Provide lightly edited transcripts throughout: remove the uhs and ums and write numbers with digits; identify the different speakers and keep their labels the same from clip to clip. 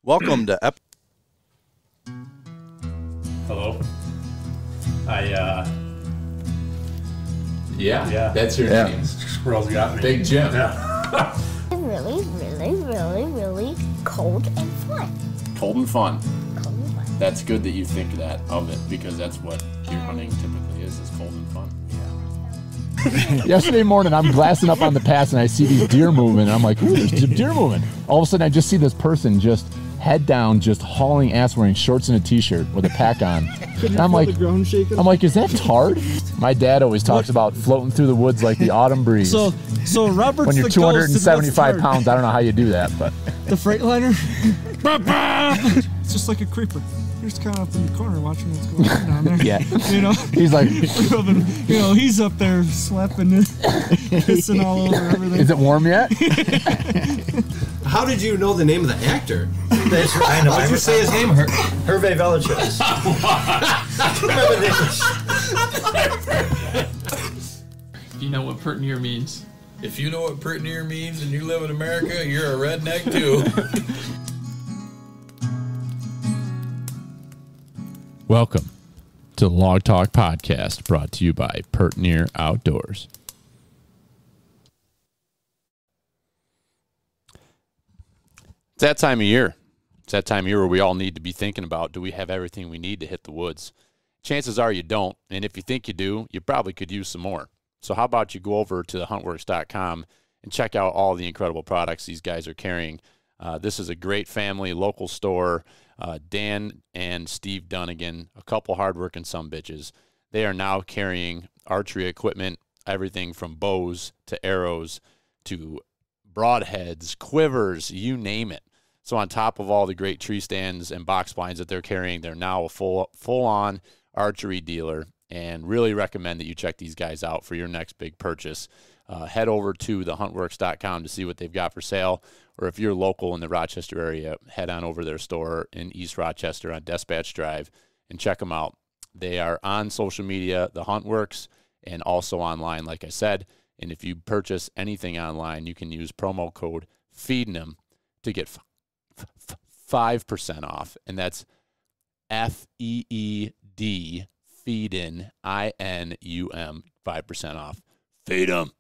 Speaker 1: Welcome to
Speaker 2: Hello.
Speaker 3: Yeah, that's your name.
Speaker 2: Squirrels got me.
Speaker 3: Big Jim.
Speaker 2: Yeah.
Speaker 4: Really, really, really, really cold and fun.
Speaker 3: Cold and fun.
Speaker 4: Cold and fun.
Speaker 3: That's good that you think that of it, because that's what deer hunting typically is cold and fun.
Speaker 5: Yesterday morning, I'm glassing up on the pass, and I see these deer moving, and I'm like, ooh, there's deer moving. All of a sudden, I just see this person just head down, just hauling ass, wearing shorts and a t-shirt with a pack on. And I'm like, is that Tard? My dad always talks about floating through the woods like the autumn breeze.
Speaker 6: So Robert's
Speaker 5: when you're 275 pounds, I don't know how you do that, but
Speaker 6: the Freightliner, it's just like a creeper. You're just kind of up in the corner watching what's going on down there.
Speaker 5: Yeah,
Speaker 6: you know,
Speaker 5: he's like,
Speaker 6: he's up there slapping, pissing all over everything.
Speaker 5: Is it warm yet?
Speaker 7: How did you know the name of the actor?
Speaker 8: That's right. I know.
Speaker 7: What'd you say his name?
Speaker 8: Hervé Villechaize.
Speaker 9: You know what pert near means.
Speaker 10: If you know what pert near means and you live in America, you're a redneck too.
Speaker 9: Welcome to the Log Talk Podcast, brought to you by Pert Near Outdoors.
Speaker 3: It's that time of year. It's that time of year where we all need to be thinking about, do we have everything we need to hit the woods? Chances are you don't, and if you think you do, you probably could use some more. So how about you go over to thehuntworks.com and check out all the incredible products these guys are carrying. This is a great family, local store. Dan and Steve Dunnigan, a couple hardworking sumbitches. They are now carrying archery equipment, everything from bows to arrows to broadheads, quivers, you name it. So on top of all the great tree stands and box blinds that they're carrying, they're now a full-on archery dealer, and really recommend that you check these guys out for your next big purchase. Head over to thehuntworks.com to see what they've got for sale, or if you're local in the Rochester area, head on over to their store in East Rochester on Dispatch Drive and check them out. They are on social media, The Huntworks, and also online, like I said. And if you purchase anything online, you can use promo code FEEDIN'Em to get 5% off, and that's FEED, FEEDIN, INUM, 5% off. Feed 'em.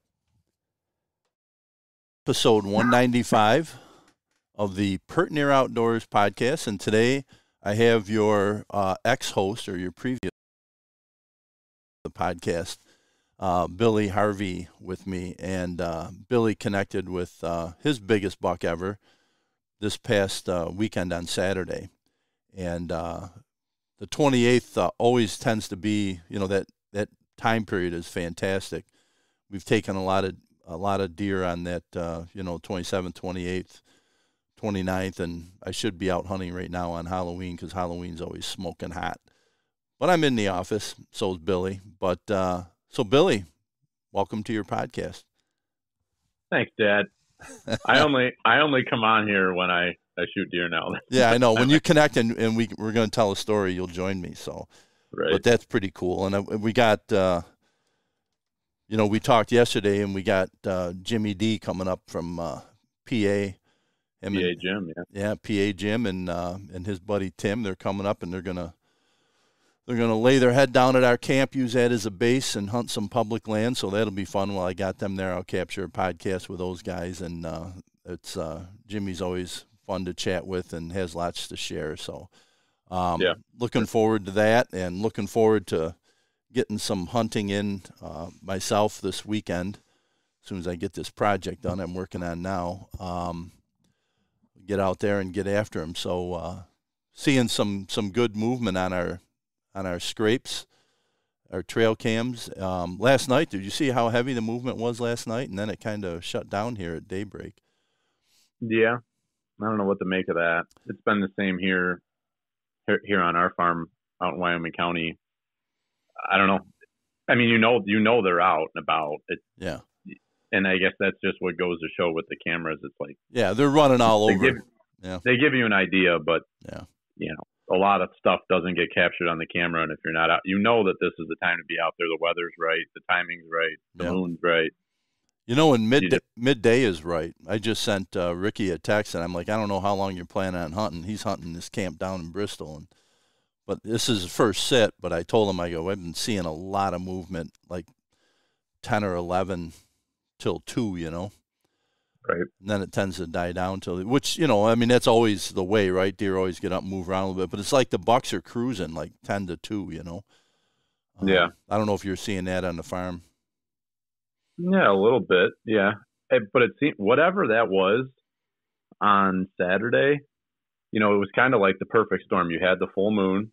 Speaker 1: episode 195 of the Pert Near Outdoors podcast, and today I have your ex-host or your previous the podcast, Billy Harvey, with me, and Billy connected with his biggest buck ever this past weekend on Saturday, and the 28th always tends to be, that time period is fantastic. We've taken a lot of deer on that, 27th, 28th, 29th, and I should be out hunting right now on Halloween because Halloween's always smoking hot. But I'm in the office, so is Billy. But so Billy, welcome to your podcast.
Speaker 2: Thanks, Dad. I only come on here when I shoot deer now.
Speaker 1: Yeah, I know. When you connect and we're going to tell a story, you'll join me. So,
Speaker 2: right.
Speaker 1: But that's pretty cool. And we got. We talked yesterday, and we got Jimmy D coming up from PA.
Speaker 2: PA Jim, yeah.
Speaker 1: Yeah, PA Jim and his buddy Tim. They're coming up, and they're gonna lay their head down at our camp, use that as a base, and hunt some public land. So that'll be fun. While I got them there, I'll capture a podcast with those guys, and it's Jimmy's always fun to chat with and has lots to share. So looking forward to that, and looking forward to getting some hunting in myself this weekend. As soon as I get this project done I'm working on now, get out there and get after them. So seeing some good movement on our scrapes, our trail cams. Last night, did you see how heavy the movement was last night? And then it kind of shut down here at daybreak.
Speaker 2: Yeah, I don't know what to make of that. It's been the same here on our farm out in Wyoming County. I don't know. I mean, you know they're out and about.
Speaker 1: Yeah.
Speaker 2: And I guess that's just what goes to show with the cameras. It's like,
Speaker 1: yeah, they're running all over.
Speaker 2: They give you an idea, but
Speaker 1: yeah,
Speaker 2: a lot of stuff doesn't get captured on the camera. And if you're not out, that this is the time to be out there. The weather's right, the timing's right, the moon's right.
Speaker 1: You know, when midday is right. I just sent Ricky a text, and I'm like, I don't know how long you're planning on hunting. He's hunting this camp down in Bristol, but this is his first sit. But I told him, I go, I've been seeing a lot of movement, like 10 or 11 till 2, you know.
Speaker 2: Right.
Speaker 1: And then it tends to die down which, you know, I mean, that's always the way, right? Deer always get up and move around a little bit. But it's like the bucks are cruising, like 10 to 2, you know.
Speaker 2: Yeah.
Speaker 1: I don't know if you're seeing that on the farm.
Speaker 2: Yeah, a little bit. Yeah. But it seemed, whatever that was on Saturday, you know, it was kind of like the perfect storm. You had the full moon.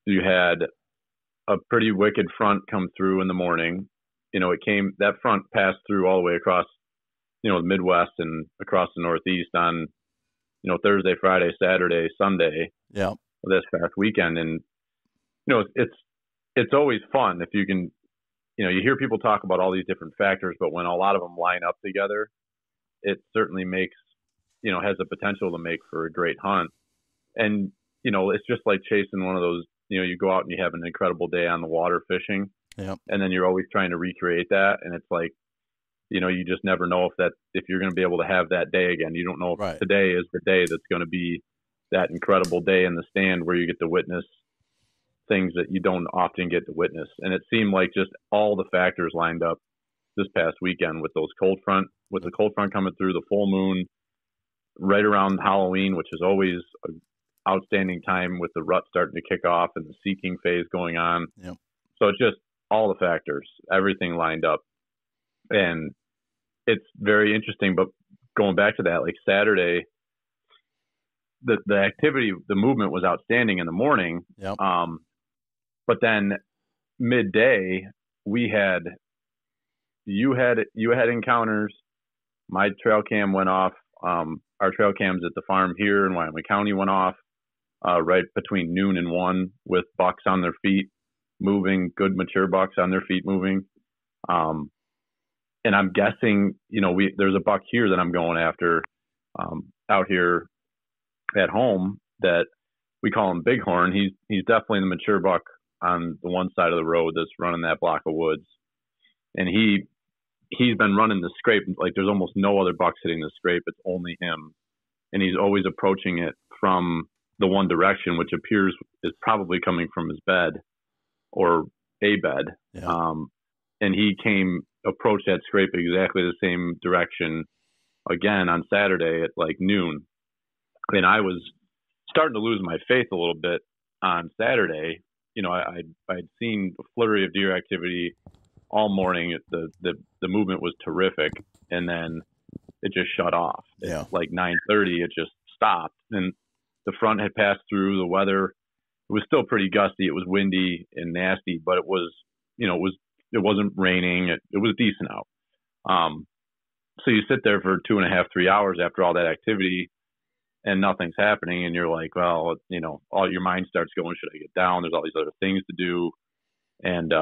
Speaker 2: You had a pretty wicked front come through in the morning. You know, that front passed through all the way across, you know, the Midwest and across the Northeast on, you know, Thursday, Friday, Saturday, Sunday.
Speaker 1: Yeah.
Speaker 2: This past weekend. And, you know, it's always fun if you can, you know, you hear people talk about all these different factors, but when a lot of them line up together, it certainly makes, you know, has the potential to make for a great hunt. And, you know, it's just like chasing one of those, you know, you go out and you have an incredible day on the water fishing.
Speaker 1: Yeah.
Speaker 2: And then you're always trying to recreate that. And it's like, you know, you just never know if you're going to be able to have that day again. You don't know if today is the day that's going to be that incredible day in the stand where you get to witness things that you don't often get to witness. And it seemed like just all the factors lined up this past weekend with the cold front coming through, the full moon right around Halloween, which is always an outstanding time with the rut starting to kick off and the seeking phase going on.
Speaker 1: Yep.
Speaker 2: So it's just all the factors, everything lined up. And it's very interesting, but going back to that, like Saturday, the activity, the movement was outstanding in the morning.
Speaker 1: Yep.
Speaker 2: But then midday, you had encounters. My trail cam went off. Our trail cams at the farm here in Wyoming County went off right between noon and 1 with bucks on their feet moving, good mature bucks on their feet moving. And I'm guessing, you know, there's a buck here that I'm going after out here at home that we call him Bighorn. He's definitely the mature buck on the one side of the road that's running that block of woods. And he's been running the scrape. Like there's almost no other bucks hitting the scrape. It's only him. And he's always approaching it from the one direction, which appears is probably coming from his bed or a bed.
Speaker 1: Yeah.
Speaker 2: And he approached that scrape exactly the same direction again on Saturday at like noon. And I was starting to lose my faith a little bit on Saturday. You know, I'd seen a flurry of deer activity all morning. The movement was terrific, and then it just shut off.
Speaker 1: Yeah.
Speaker 2: At like 9:30, it just stopped, and the front had passed through. The weather, it was still pretty gusty. It was windy and nasty, but it was, you know, it wasn't raining. It was decent out. So you sit there for 2.5, 3 hours after all that activity, and nothing's happening, and you're like, well, you know, all your mind starts going, should I get down? There's all these other things to do. And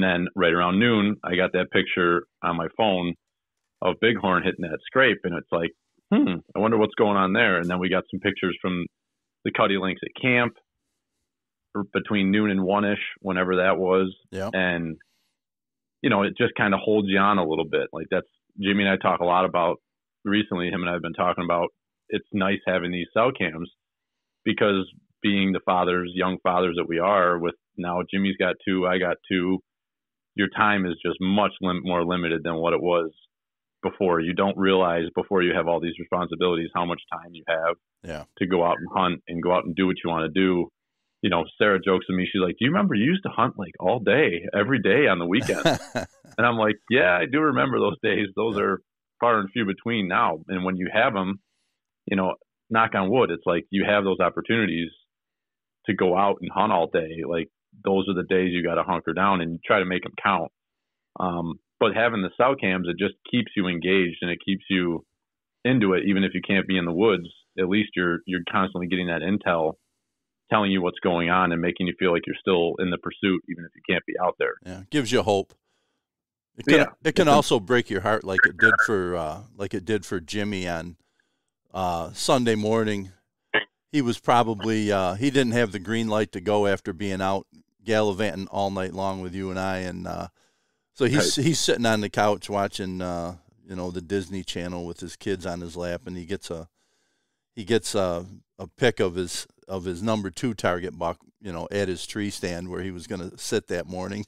Speaker 2: then right around noon, I got that picture on my phone of Bighorn hitting that scrape, and it's like, I wonder what's going on there. And then we got some pictures from the Cuddy Links at camp between noon and 1-ish, whenever that was.
Speaker 1: Yeah.
Speaker 2: And, you know, it just kind of holds you on a little bit. Like that's, Jimmy and I talk a lot about recently, him and I have been talking about, it's nice having these cell cams because being the young fathers that we are, with now Jimmy's got 2, I got 2, your time is just much more limited than what it was before. You don't realize before you have all these responsibilities how much time you have to go out and hunt and go out and do what you want to do. You know, Sarah jokes with me. She's like, do you remember you used to hunt like all day, every day on the weekend? And I'm like, yeah, I do remember those days. Those are far and few between now. And when you have them, you know, knock on wood, it's like you have those opportunities to go out and hunt all day. Like those are the days you got to hunker down and try to make them count. But having the cell cams, it just keeps you engaged and it keeps you into it. Even if you can't be in the woods, at least you're constantly getting that intel telling you what's going on and making you feel like you're still in the pursuit, even if you can't be out there.
Speaker 1: Yeah, gives you hope. It can also break your heart like it did for Jimmy on Sunday morning. He was probably he didn't have the green light to go after being out gallivanting all night long with you and I, and So he's sitting on the couch watching, the Disney Channel with his kids on his lap, and he gets a pic of his number 2 target buck, at his tree stand where he was going to sit that morning.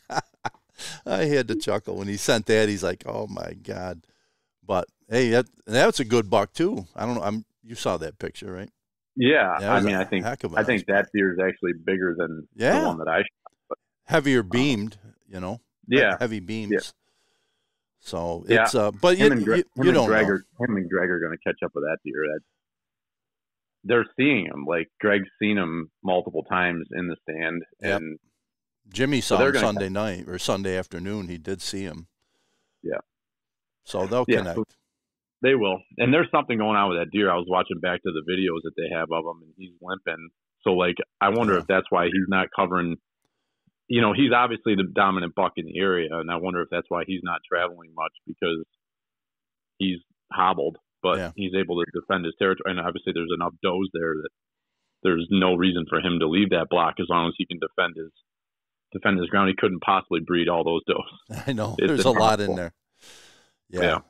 Speaker 1: I had to chuckle when he sent that. He's like, "Oh my God!" But hey, that's a good buck too. I don't know. You saw that picture, right?
Speaker 2: Yeah, I think that deer is actually bigger than the one that I shot. But,
Speaker 1: heavier beamed,
Speaker 2: Yeah,
Speaker 1: heavy beams.
Speaker 2: Yeah.
Speaker 1: So it's but him and Greg are
Speaker 2: going to catch up with that deer. They're seeing him. Like Greg's seen him multiple times in the stand, and
Speaker 1: Jimmy saw him Sunday night or Sunday afternoon. He did see him.
Speaker 2: Yeah.
Speaker 1: So they'll connect.
Speaker 2: So they will. And there's something going on with that deer. I was watching back to the videos that they have of him, and he's limping. So I wonder if that's why he's not covering. He's obviously the dominant buck in the area, and I wonder if that's why he's not traveling much, because he's hobbled, but he's able to defend his territory. And obviously there's enough does there that there's no reason for him to leave that block as long as he can defend his ground. He couldn't possibly breed all those does.
Speaker 1: I know. There's a lot in there. Yeah.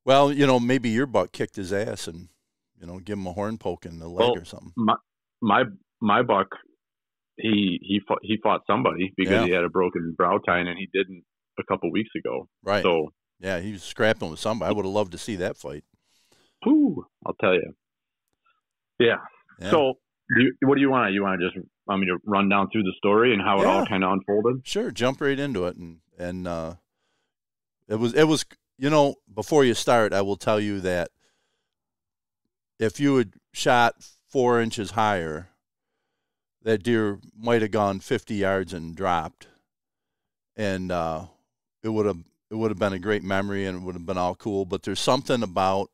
Speaker 1: Well, maybe your buck kicked his ass and, give him a horn poke in the leg or something.
Speaker 2: My buck, he fought somebody because he had a broken brow tine, and he didn't a couple weeks ago.
Speaker 1: Right.
Speaker 2: So
Speaker 1: yeah, he was scrapping with somebody. I would have loved to see that fight.
Speaker 2: Whew, I'll tell you. Yeah. So what do you want? You want to just want me to run down through the story and how it all kind of unfolded?
Speaker 1: Sure. Jump right into it. And it was, before you start, I will tell you that if you had shot 4 inches higher, that deer might have gone 50 yards and dropped, and it would have been a great memory, and it would have been all cool. But there's something about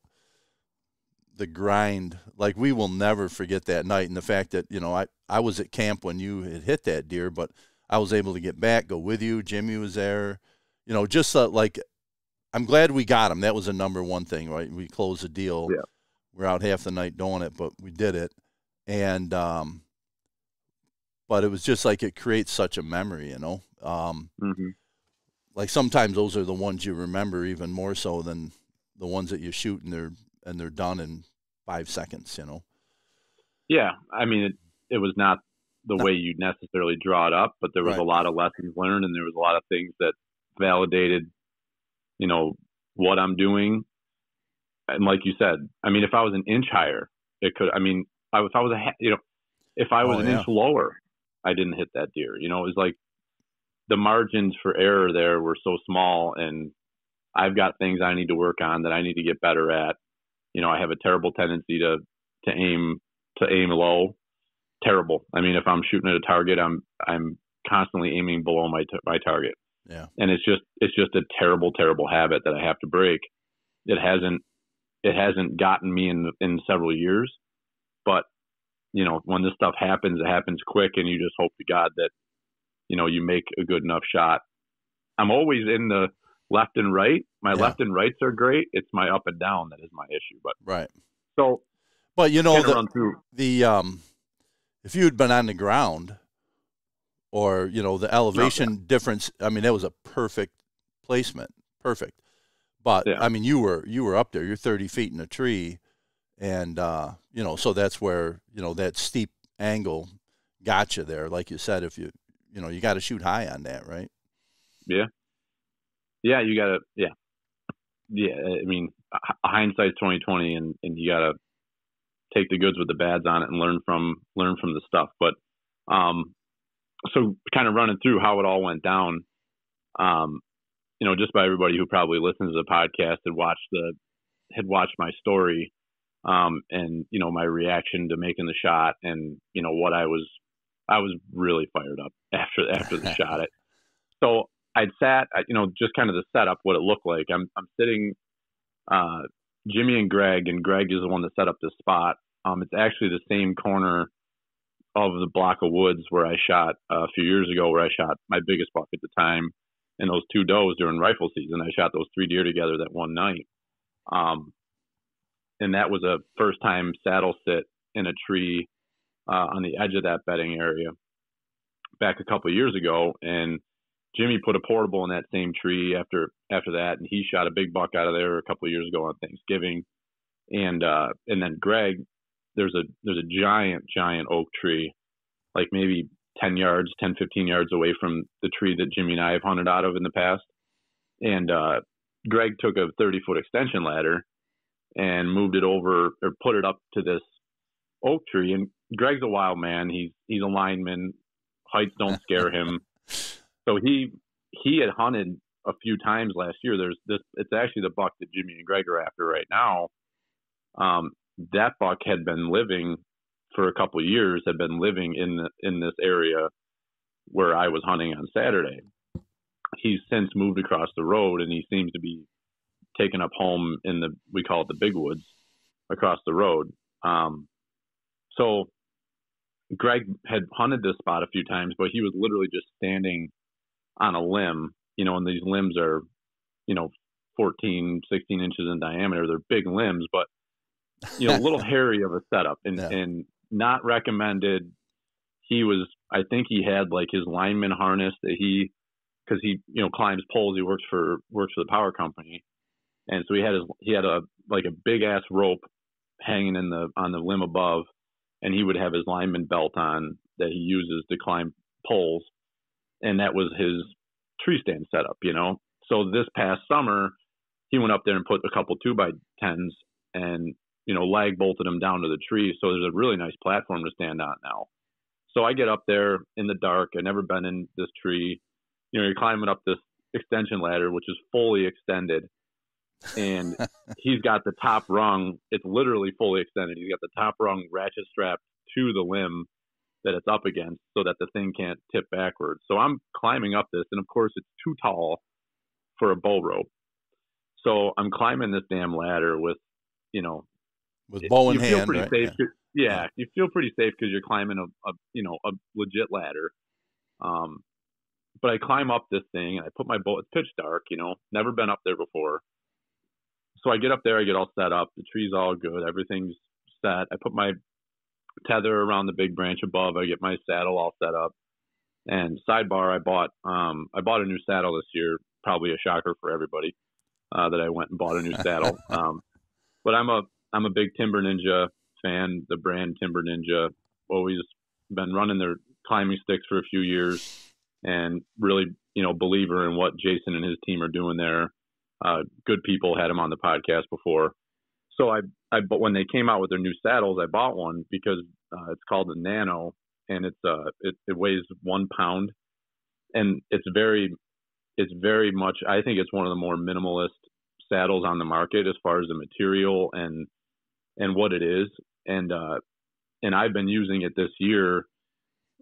Speaker 1: the grind, like we will never forget that night, and the fact that I was at camp when you had hit that deer, but I was able to get back, go with you. Jimmy was there, just I'm glad we got him. That was the number one thing, right? We closed the deal.
Speaker 2: Yeah.
Speaker 1: We're out half the night doing it, but we did it, and but it was just like it creates such a memory, Like sometimes those are the ones you remember even more so than the ones that you shoot and they're done in 5 seconds,
Speaker 2: Yeah, I mean it was not the way you necessarily draw it up, but there was a lot of lessons learned, and there was a lot of things that validated, what I'm doing. And like you said, I mean, if I was an inch higher, it could. I mean, if I was an inch lower, I didn't hit that deer. It was like the margins for error there were so small, and I've got things I need to work on that I need to get better at. I have a terrible tendency to aim low. Terrible. I mean, if I'm shooting at a target, I'm constantly aiming below my target.
Speaker 1: Yeah.
Speaker 2: And it's just a terrible, terrible habit that I have to break. It hasn't gotten me in several years, but when this stuff happens, it happens quick, and you just hope to God that, you make a good enough shot. I'm always in the left and right. My left and rights are great. It's my up and down that is my issue. But
Speaker 1: right.
Speaker 2: So,
Speaker 1: but if you had been on the ground, or the elevation difference, I mean, that was a perfect placement, perfect. But I mean, you were up there. You're 30 feet in a tree, and so that's where that steep angle got you there. Like you said, if you got to shoot high on that, right?
Speaker 2: Yeah. Yeah, you got to. Yeah. Yeah. I mean, hindsight's 20/20, and you got to take the goods with the bads on it and learn from the stuff. But so kind of running through how it all went down. Just by everybody who probably listens to the podcast had watched my story, and my reaction to making the shot, and what I was really fired up after the shot. So I'd sat, just kind of the setup, what it looked like. I'm sitting, Jimmy and Greg is the one that set up this spot. It's actually the same corner of the block of woods where I shot a few years ago, where I shot my biggest buck at the time, and those 2 does during rifle season. I shot those 3 deer together that one night. And that was a first time saddle sit in a tree on the edge of that bedding area back a couple of years ago. And Jimmy put a portable in that same tree after that, and he shot a big buck out of there a couple of years ago on Thanksgiving. And then Greg, there's a giant oak tree, like maybe 10, 15 yards away from the tree that Jimmy and I have hunted out of in the past. And Greg took a 30-foot extension ladder and moved it over, or put it up to this oak tree. And Greg's a wild man. He's a lineman. Heights don't scare him. So he had hunted a few times last year. It's actually the buck that Jimmy and Greg are after right now. That buck had been living for a couple of years, had been living in this area where I was hunting on Saturday. He's since moved across the road, and he seems to be taken up home we call it the big woods across the road. So Greg had hunted this spot a few times, but he was literally just standing on a limb, and these limbs are, 14, 16 inches in diameter. They're big limbs, but, a little hairy of a setup and not recommended. I think he had like his lineman harness that because he climbs poles. He works for the power company. And so he had a big ass rope hanging on the limb above, and he would have his lineman belt on that he uses to climb poles. And that was his tree stand setup, So this past summer, he went up there and put a couple 2x10s and, lag bolted them down to the tree. So there's a really nice platform to stand on now. So I get up there in the dark. I've never been in this tree. You're climbing up this extension ladder, which is fully extended. And he's got the top rung. It's literally fully extended. He's got the top rung ratchet strapped to the limb that it's up against so that the thing can't tip backwards. So I'm climbing up this, and of course it's too tall for a bow rope. So I'm climbing this damn ladder with
Speaker 1: bow in hand.
Speaker 2: You feel pretty
Speaker 1: right?
Speaker 2: safe. Yeah, you feel pretty safe because you're climbing a legit ladder. But I climb up this thing and I put my bow. It's pitch dark, never been up there before. So I get up there, I get all set up. The tree's all good. Everything's set. I put my tether around the big branch above. I get my saddle all set up. And sidebar, I bought a new saddle this year. Probably a shocker for everybody that I went and bought a new saddle. But I'm a big Timber Ninja fan. The brand Timber Ninja. Always been running their climbing sticks for a few years, and really believer in what Jason and his team are doing there. Good people, had him on the podcast before. So but when they came out with their new saddles, I bought one because it's called the Nano, and it weighs 1 pound, and it's very much. I think it's one of the more minimalist saddles on the market as far as the material and what it is. And I've been using it this year.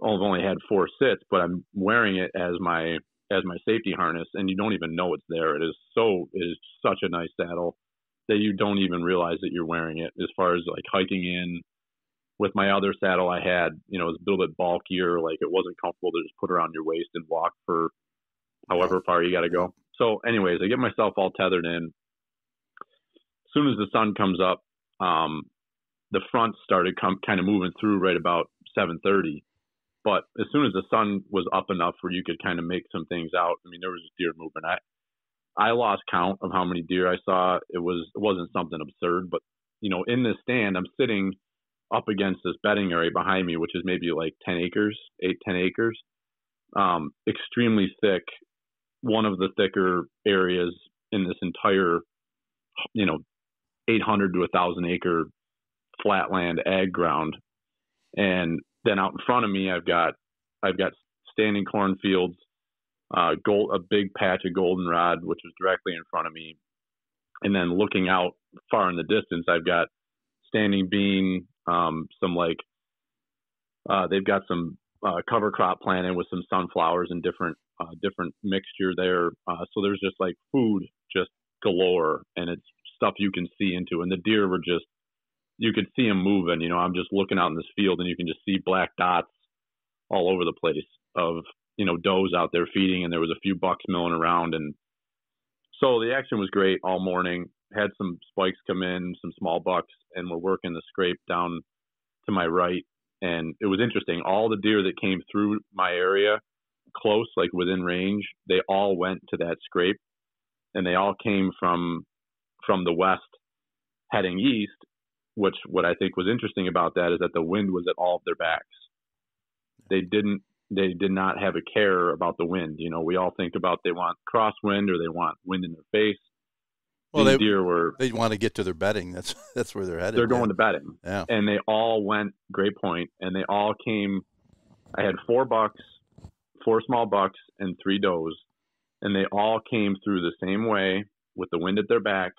Speaker 2: I've only had 4 sits, but I'm wearing it as my safety harness, and you don't even know it's there. It is such a nice saddle that you don't even realize that you're wearing it. As far as like hiking in with my other saddle I had, it was a little bit bulkier. Like it wasn't comfortable to just put around your waist and walk for however far you got to go. So anyways, I get myself all tethered in. As soon as the sun comes up, the front started kind of moving through right about 7:30. But as soon as the sun was up enough where you could kind of make some things out, I mean, there was deer movement. I lost count of how many deer I saw. It wasn't something absurd, but in this stand, I'm sitting up against this bedding area behind me, which is maybe like 10 acres, 10 acres, extremely thick. One of the thicker areas in this entire, 800 to 1,000 acre flatland ag ground. And then out in front of me, I've got standing cornfields, a big patch of goldenrod, which is directly in front of me. And then looking out far in the distance, I've got standing bean, they've got some cover crop planted with some sunflowers and different mixture there. So there's just like food just galore, and it's stuff you can see into. And the deer were you could see them moving. I'm just looking out in this field, and you can just see black dots all over the place of, does out there feeding, and there was a few bucks milling around. And so the action was great all morning. Had some spikes come in, some small bucks, and we're working the scrape down to my right. And it was interesting. All the deer that came through my area close, like within range, they all went to that scrape, and they all came from the west heading east, which what I think was interesting about that is that the wind was at all of their backs. They did not have a care about the wind. You know, we all think about they want crosswind or they want wind in their face.
Speaker 1: Well,
Speaker 2: These deer
Speaker 1: they want to get to their bedding. That's where they're headed.
Speaker 2: They're going to bedding.
Speaker 1: Yeah.
Speaker 2: And they all went great point, and they all came. I had 4 bucks, 4 small bucks, and 3 does, and they all came through the same way with the wind at their back,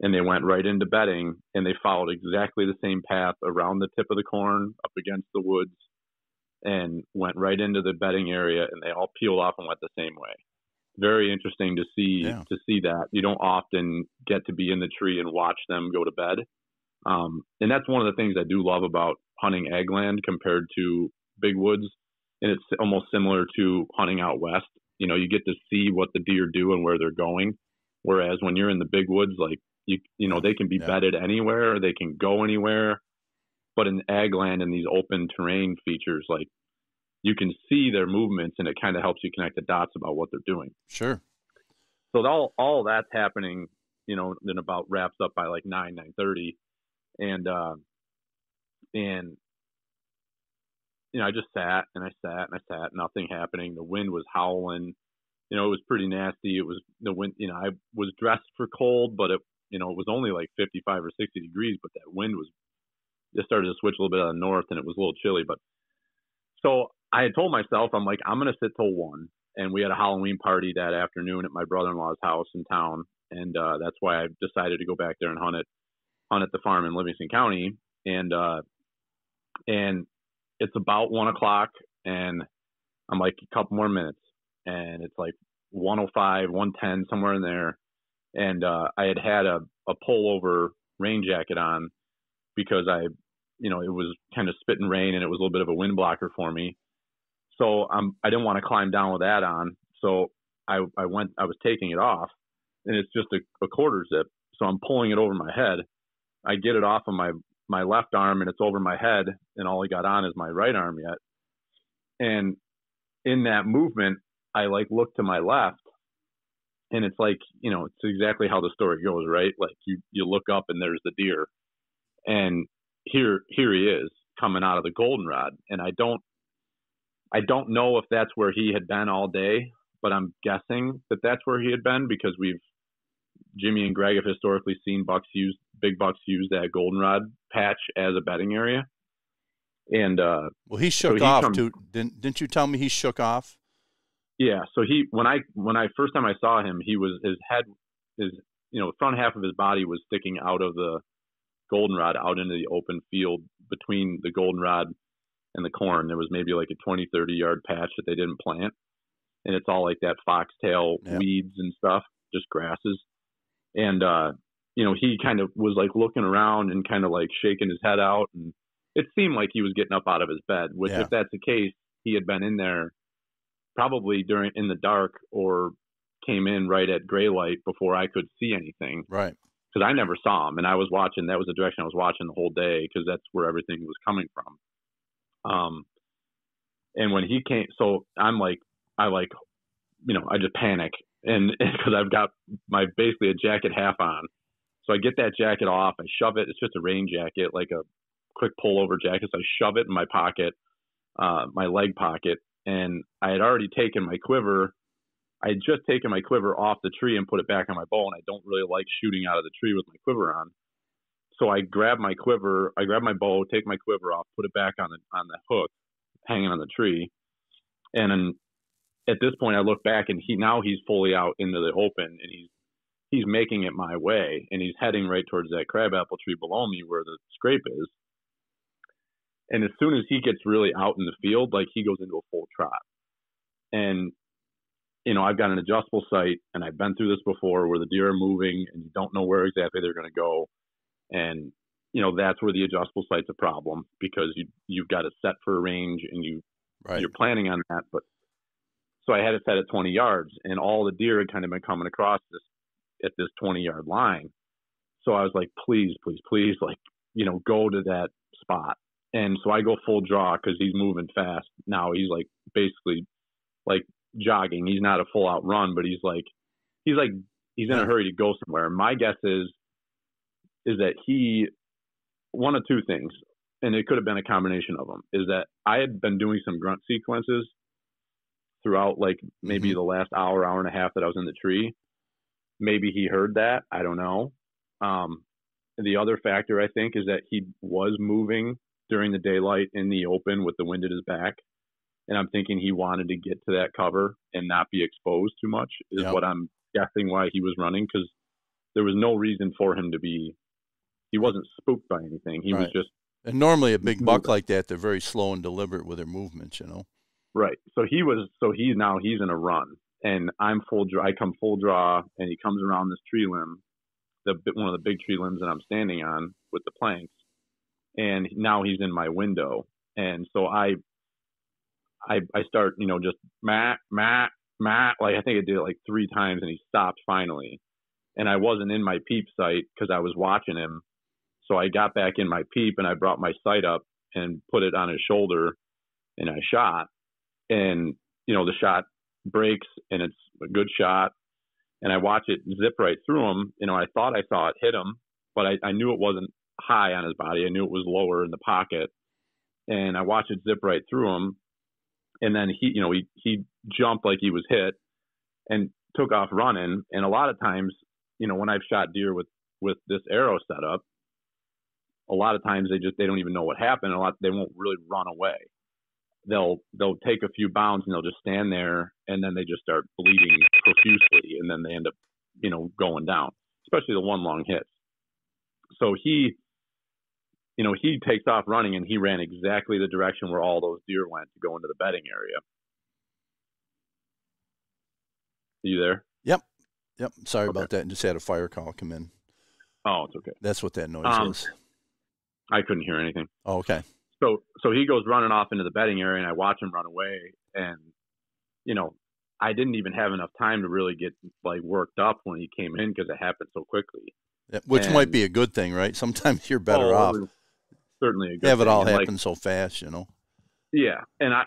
Speaker 2: and they went right into bedding, and they followed exactly the same path around the tip of the corn up against the woods and went right into the bedding area, and they all peeled off and went the same way. Very interesting to see that. You don't often get to be in the tree and watch them go to bed. And that's one of the things I do love about hunting ag land compared to big woods. And it's almost similar to hunting out west. You know, you get to see what the deer do and where they're going. Whereas when you're in the big woods, like, you know, they can be bedded anywhere, they can go anywhere. But in ag land and these open terrain features, like, you can see their movements, and it kind of helps you connect the dots about what they're doing.
Speaker 1: Sure.
Speaker 2: So all that's happening, you know, then about wraps up by like 9:30, and you know, I just sat and I sat, nothing happening. The wind was howling, you know, it was pretty nasty. It was the wind, you know, I was dressed for cold, but it, you know, it was only like 55 or 60 degrees, but that wind was just started to switch a little bit out of the north, and it was a little chilly. But so I had told myself, I'm like, I'm going to sit till 1. And we had a Halloween party that afternoon at my brother-in-law's house in town. And that's why I decided to go back there and hunt at the farm in Livingston County. And it's about 1 o'clock, and I'm like, a couple more minutes. And it's like 1:05, 1:10, somewhere in there. And I had a pullover rain jacket on because you know, it was kind of spitting rain, and it was a little bit of a wind blocker for me. So I didn't want to climb down with that on. So I was taking it off, and it's just a quarter zip. So I'm pulling it over my head. I get it off of my left arm, and it's over my head, and all I got on is my right arm yet. And in that movement, I like look to my left, and it's like, you know, it's exactly how the story goes, right? Like you look up and there's the deer, and here he is coming out of the goldenrod. And I don't know if that's where he had been all day, but I'm guessing that that's where he had been, because Jimmy and Greg have historically seen big bucks use that goldenrod patch as a bedding area. And
Speaker 1: well, he shook off too. Didn't you tell me he shook off?
Speaker 2: Yeah. So when I first time I saw him, his head, you know, the front half of his body was sticking out of the goldenrod out into the open field between the goldenrod and the corn. There was maybe like a 20, 30 yard patch that they didn't plant. And it's all like that foxtail weeds and stuff, just grasses. And, you know, he kind of was like looking around and kind of like shaking his head out. And it seemed like he was getting up out of his bed, which if that's the case, he had been in there probably in the dark, or came in right at gray light before I could see anything.
Speaker 1: Right.
Speaker 2: Because I never saw him, and I was watching. That was the direction I was watching the whole day, because that's where everything was coming from. And when he came, so I you know, I just panic, and because I've got basically a jacket half on, so I get that jacket off, I shove it. It's just a rain jacket, like a quick pullover jacket. So I shove it in my pocket, my leg pocket, and I had already taken my quiver. I had just taken my quiver off the tree and put it back on my bow, and I don't really like shooting out of the tree with my quiver on. So I grab my quiver, I grab my bow, take my quiver off, put it back on the hook, hanging on the tree. And then at this point, I look back, and he's fully out into the open, and he's making it my way, and he's heading right towards that crabapple tree below me where the scrape is. And as soon as he gets really out in the field, like, he goes into a full trot. And, you know, I've got an adjustable sight, and I've been through this before, where the deer are moving and you don't know where exactly they're going to go. And, you know, that's where the adjustable sight's a problem, because you've got it set for a range, and you're planning on that. But so I had it set at 20 yards, and all the deer had kind of been coming across at this 20-yard line. So I was like, please, please, please, like, you know, go to that spot. And so I go full draw, because he's moving fast. Now he's like basically like jogging. He's not a full out run, but he's in a hurry to go somewhere. My guess is that he, one of two things, and it could have been a combination of them, is that I had been doing some grunt sequences throughout like maybe the last hour and a half that I was in the tree. Maybe he heard that. I don't know. The other factor, I think, is that he was moving during the daylight in the open with the wind at his back. And I'm thinking he wanted to get to that cover and not be exposed too much is what I'm guessing why he was running, because there was no reason for him to be. He wasn't spooked by anything. He was just.
Speaker 1: And normally a big buck like that, they're very slow and deliberate with their movements, you know.
Speaker 2: Right. So he's in a run, and I'm full draw. I come full draw, and he comes around this tree limb, one of the big tree limbs that I'm standing on with the planks, and now he's in my window, and so I start, just Matt, like I think I did it like 3 times, and he stopped finally, and I wasn't in my peep sight because I was watching him. So I got back in my peep and I brought my sight up and put it on his shoulder and I shot. And, the shot breaks and it's a good shot. And I watch it zip right through him. I thought I saw it hit him, but I knew it wasn't high on his body. I knew it was lower in the pocket. And I watched it zip right through him. And then he jumped like he was hit and took off running. And a lot of times, when I've shot deer with this arrow setup, a lot of times they don't even know what happened. They won't really run away. They'll take a few bounds and they'll just stand there, and then they just start bleeding profusely, and then they end up, going down. Especially the one long hits. So he takes off running, and he ran exactly the direction where all those deer went to go into the bedding area. Are you there?
Speaker 1: Yep. Sorry about that. Just had a fire call come in.
Speaker 2: Oh, it's okay.
Speaker 1: That's what that noise is.
Speaker 2: I couldn't hear anything.
Speaker 1: Oh, okay.
Speaker 2: So he goes running off into the bedding area, and I watch him run away. And, I didn't even have enough time to really get like worked up when he came in because it happened so quickly.
Speaker 1: Which might be a good thing, right? Sometimes you're better off.
Speaker 2: Certainly a good
Speaker 1: have it
Speaker 2: thing.
Speaker 1: all happen so fast,
Speaker 2: Yeah. And I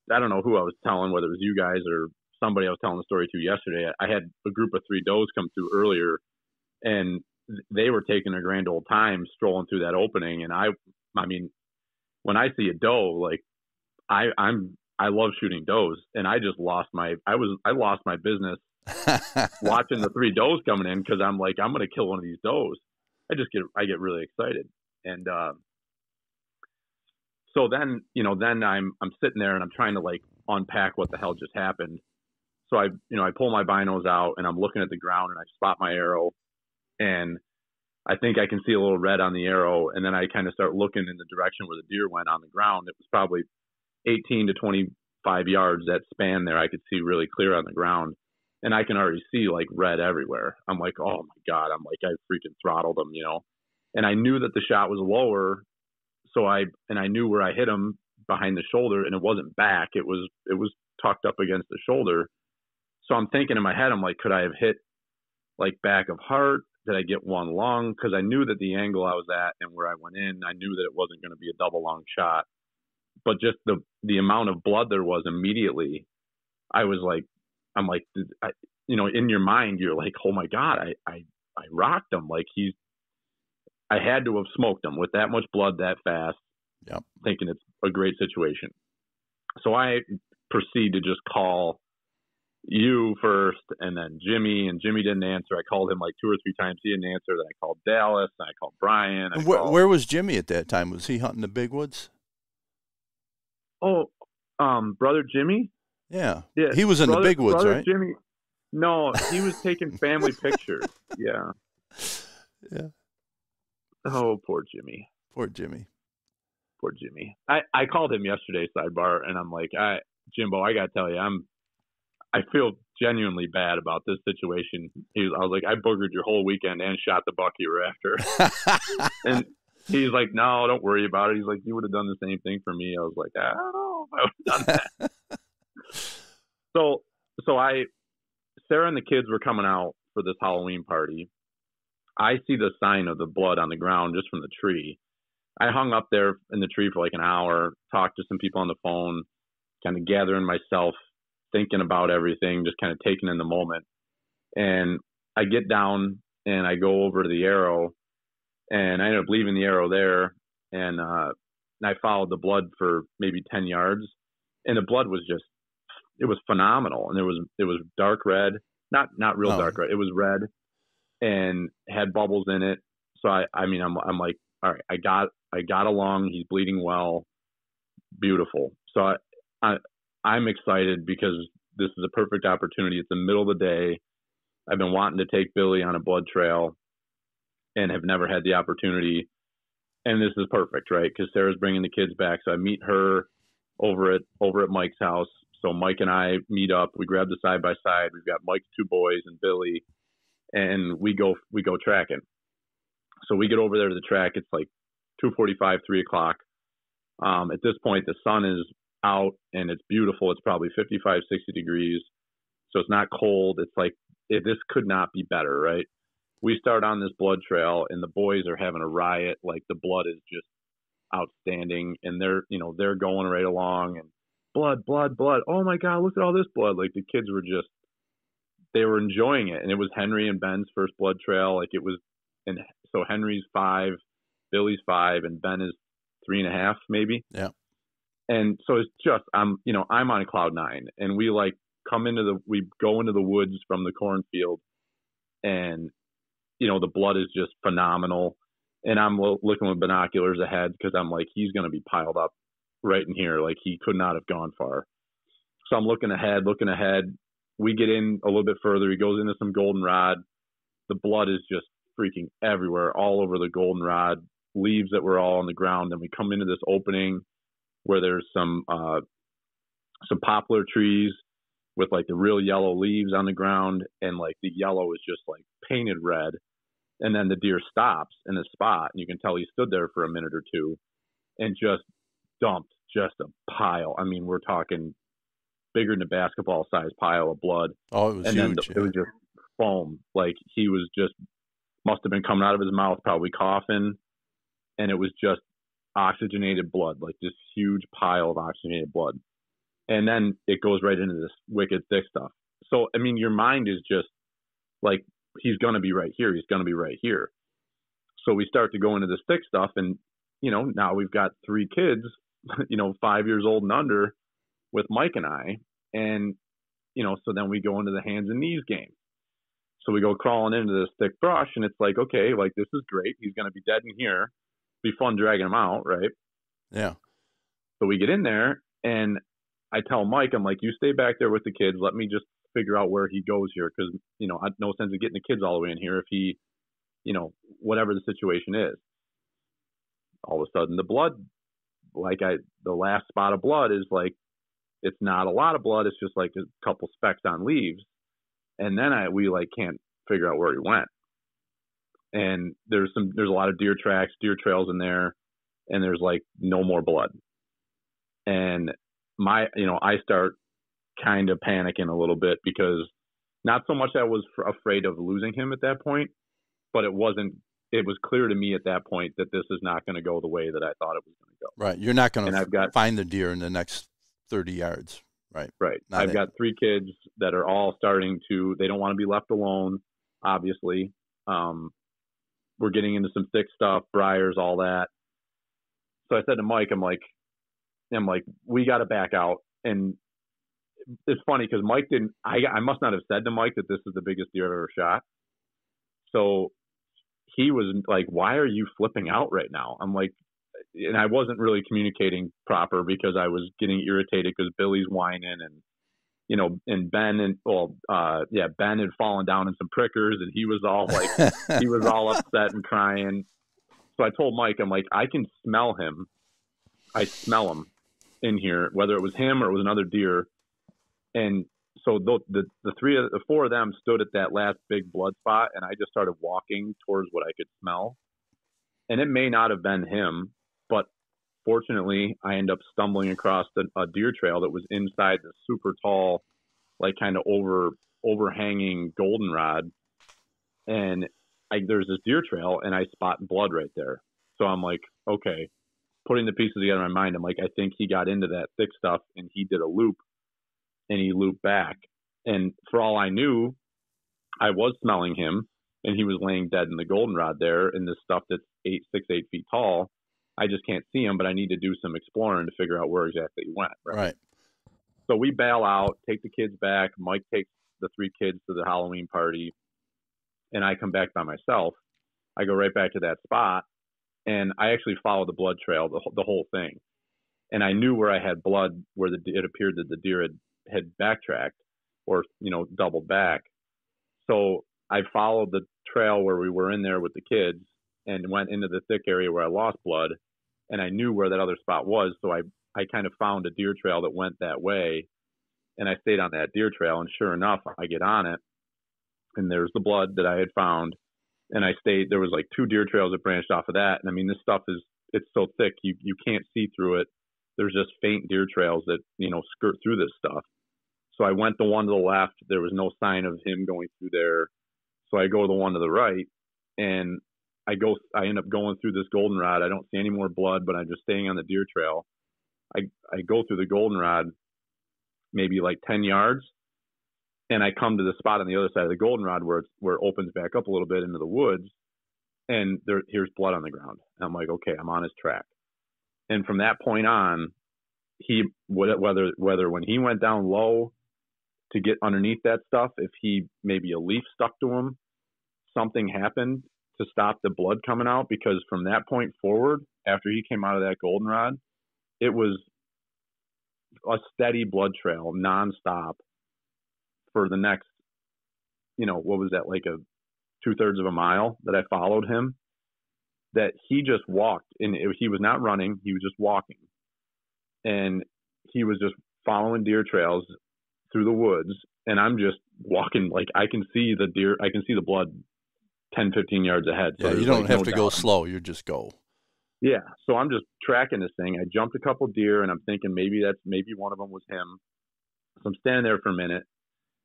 Speaker 2: don't know who I was telling, whether it was you guys or somebody I was telling the story to yesterday. I had a group of 3 does come through earlier, and they were taking a grand old time strolling through that opening. And I mean, when I see a doe, like I love shooting does, and I just lost my business watching the 3 does coming in, because I'm like, I'm going to kill one of these does. I get really excited. And so then I'm sitting there and I'm trying to like unpack what the hell just happened. So I pull my binos out and I'm looking at the ground and I spot my arrow, and I think I can see a little red on the arrow. And then I kind of start looking in the direction where the deer went on the ground. It was probably 18 to 25 yards, that span there. I could see really clear on the ground, and I can already see like red everywhere. I'm like, oh my God. I'm like, I freaking throttled him, and I knew that the shot was lower. So I knew where I hit him behind the shoulder, and it wasn't back. It was tucked up against the shoulder. So I'm thinking in my head, I'm like, could I have hit like back of heart? Did I get one long? Because I knew that the angle I was at and where I went in, I knew that it wasn't going to be a double long shot. But just the amount of blood there was immediately, I'm like, in your mind, you're like, oh my God, I rocked him. Like I had to have smoked him with that much blood that fast.
Speaker 1: Yep.
Speaker 2: Thinking it's a great situation. So I proceed to just call you first, and then Jimmy, and Jimmy didn't answer. I called him like 2 or 3 times. He didn't answer. Then I called Dallas, and I called Brian.
Speaker 1: Where was Jimmy at that time? Was he hunting the big woods?
Speaker 2: Oh, brother Jimmy?
Speaker 1: Yeah. He was in the big woods, right?
Speaker 2: Jimmy. No, he was taking family pictures. Yeah.
Speaker 1: Yeah.
Speaker 2: Oh, poor Jimmy.
Speaker 1: Poor Jimmy.
Speaker 2: I called him yesterday, sidebar, and I'm like, Jimbo, I got to tell you, I feel genuinely bad about this situation. I was like, I boogered your whole weekend and shot the buck you were after. And he's like, no, don't worry about it. He's like, you would have done the same thing for me. I was like, I don't know if I would have done that. So Sarah and the kids were coming out for this Halloween party. I see the sign of the blood on the ground just from the tree. I hung up there in the tree for like an hour, talked to some people on the phone, kind of gathering myself thinking about everything, just kind of taking in the moment. And I get down and I go over to the arrow, and I ended up leaving the arrow there. And I followed the blood for maybe 10 yards, and the blood was just, it was phenomenal. And it was dark red, not real dark red. It was red and had bubbles in it. So I'm like, all right, I got along. He's bleeding well. Beautiful. So I'm excited because this is a perfect opportunity. It's the middle of the day. I've been wanting to take Billy on a blood trail and have never had the opportunity. And this is perfect, right? Because Sarah's bringing the kids back. So I meet her over at Mike's house. So Mike and I meet up. We grab the side by side. We've got Mike's 2 boys and Billy, and we go tracking. So we get over there to the track. It's like 2:45, 3 o'clock. At this point, the sun is out and it's beautiful. It's probably 55, 60 degrees. So it's not cold. It's like, this could not be better, right? We start on this blood trail and the boys are having a riot. Like, the blood is just outstanding, and they're going right along, and blood. Oh my God, look at all this blood. Like, the kids were they were enjoying it. And it was Henry and Ben's first blood trail. Like, it was, and so Henry's 5, Billy's 5, and Ben is 3.5 maybe.
Speaker 1: Yeah.
Speaker 2: And so it's just, I'm on cloud 9, and we go into the woods from the cornfield, and the blood is just phenomenal. And I'm looking with binoculars ahead because I'm like, he's going to be piled up right in here. Like, he could not have gone far. So I'm looking ahead. We get in a little bit further. He goes into some goldenrod. The blood is just freaking everywhere, all over the goldenrod, leaves that were all on the ground. Then we come into this opening where there's some poplar trees with like the real yellow leaves on the ground, and like the yellow is just like painted red. And then the deer stops in a spot, and you can tell he stood there for a minute or two and just dumped just a pile. I mean, we're talking bigger than a basketball size pile of blood.
Speaker 1: Oh, it was
Speaker 2: and
Speaker 1: huge.
Speaker 2: It was just foam. Like, he was just, must have been coming out of his mouth, probably coughing. And it was just oxygenated blood, like this huge pile of oxygenated blood. And then it goes right into this wicked thick stuff. So, I mean, your mind is just like, he's going to be right here. He's going to be right here. So we start to go into this thick stuff, and, now we've got 3 kids, 5 years old and under with Mike and I. And, so then we go into the hands and knees game. So we go crawling into this thick brush, and it's like, okay, like, this is great. He's going to be dead in here. Be fun dragging him out. Right.
Speaker 1: Yeah.
Speaker 2: So we get in there, and I tell Mike, I'm like, you stay back there with the kids. Let me just figure out where he goes here. Cause no sense of getting the kids all the way in here if he, whatever the situation is. All of a sudden the blood, the last spot of blood is like, it's not a lot of blood. It's just like a couple specks on leaves. And then we can't figure out where he went. And there's a lot of deer tracks, deer trails in there, and there's like no more blood. And I start kind of panicking a little bit, because not so much I was afraid of losing him at that point, but it was clear to me at that point that this is not going to go the way that I thought it was going to go.
Speaker 1: Right. You're not going to find the deer in the next 30 yards. Right.
Speaker 2: Right. I've got 3 kids that are all starting to, they don't want to be left alone, obviously. We're getting into some thick stuff, briars, all that. So I said to Mike, I'm like, we got to back out. And it's funny because Mike didn't, I must not have said to Mike that this is the biggest deer I've ever shot. So he was like, why are you flipping out right now? I'm like, and I wasn't really communicating proper because I was getting irritated because Billy's whining, and, and Ben Ben had fallen down in some prickers, and he was all like, he was all upset and crying. So I told Mike, I'm like, I can smell him. I smell him in here, whether it was him or it was another deer. And so the 4 of them stood at that last big blood spot, and I just started walking towards what I could smell. And it may not have been him, but fortunately I ended up stumbling across a deer trail that was inside the super tall, like kind of overhanging goldenrod. And there's this deer trail, and I spot blood right there. So I'm like, okay, putting the pieces together in my mind, I'm like, I think he got into that thick stuff and he did a loop. and he looped back. And for all I knew, I was smelling him, and he was laying dead in the goldenrod there in this stuff that's 6, 8 feet tall. I just can't see him, but I need to do some exploring to figure out where exactly he went.
Speaker 1: Right.
Speaker 2: So we bail out, take the kids back. Mike takes the 3 kids to the Halloween party, and I come back by myself. I go right back to that spot, and I actually followed the blood trail, the whole thing. And I knew where I had blood, where it appeared that the deer had backtracked or, doubled back. So I followed the trail where we were in there with the kids and went into the thick area where I lost blood, and I knew where that other spot was. So I kind of found a deer trail that went that way, and I stayed on that deer trail. And sure enough, I get on it, and there's the blood that I had found. And I stayed, there was like 2 deer trails that branched off of that. And I mean, this stuff it's so thick, you can't see through it. There's just faint deer trails that, skirt through this stuff. So I went the one to the left. There was no sign of him going through there. So I go the one to the right, and I end up going through this goldenrod. I don't see any more blood, but I'm just staying on the deer trail. I go through the goldenrod maybe like 10 yards, and I come to the spot on the other side of the goldenrod where it opens back up a little bit into the woods, and here's blood on the ground. And I'm like, okay, I'm on his track. And from that point on, whether when he went down low to get underneath that stuff, if maybe a leaf stuck to him, something happened to stop the blood coming out, because from that point forward, after he came out of that goldenrod, it was a steady blood trail nonstop for the next, what was that, like a 2/3 of a mile that I followed him, that he just walked, and he was not running, he was just walking. And he was just following deer trails through the woods, and I'm just walking, like I can see the deer, I can see the blood 10, 15 yards ahead. So
Speaker 1: you don't have to go slow, you just go.
Speaker 2: Yeah, so I'm just tracking this thing. I jumped a couple deer, and I'm thinking maybe one of them was him. So I'm standing there for a minute,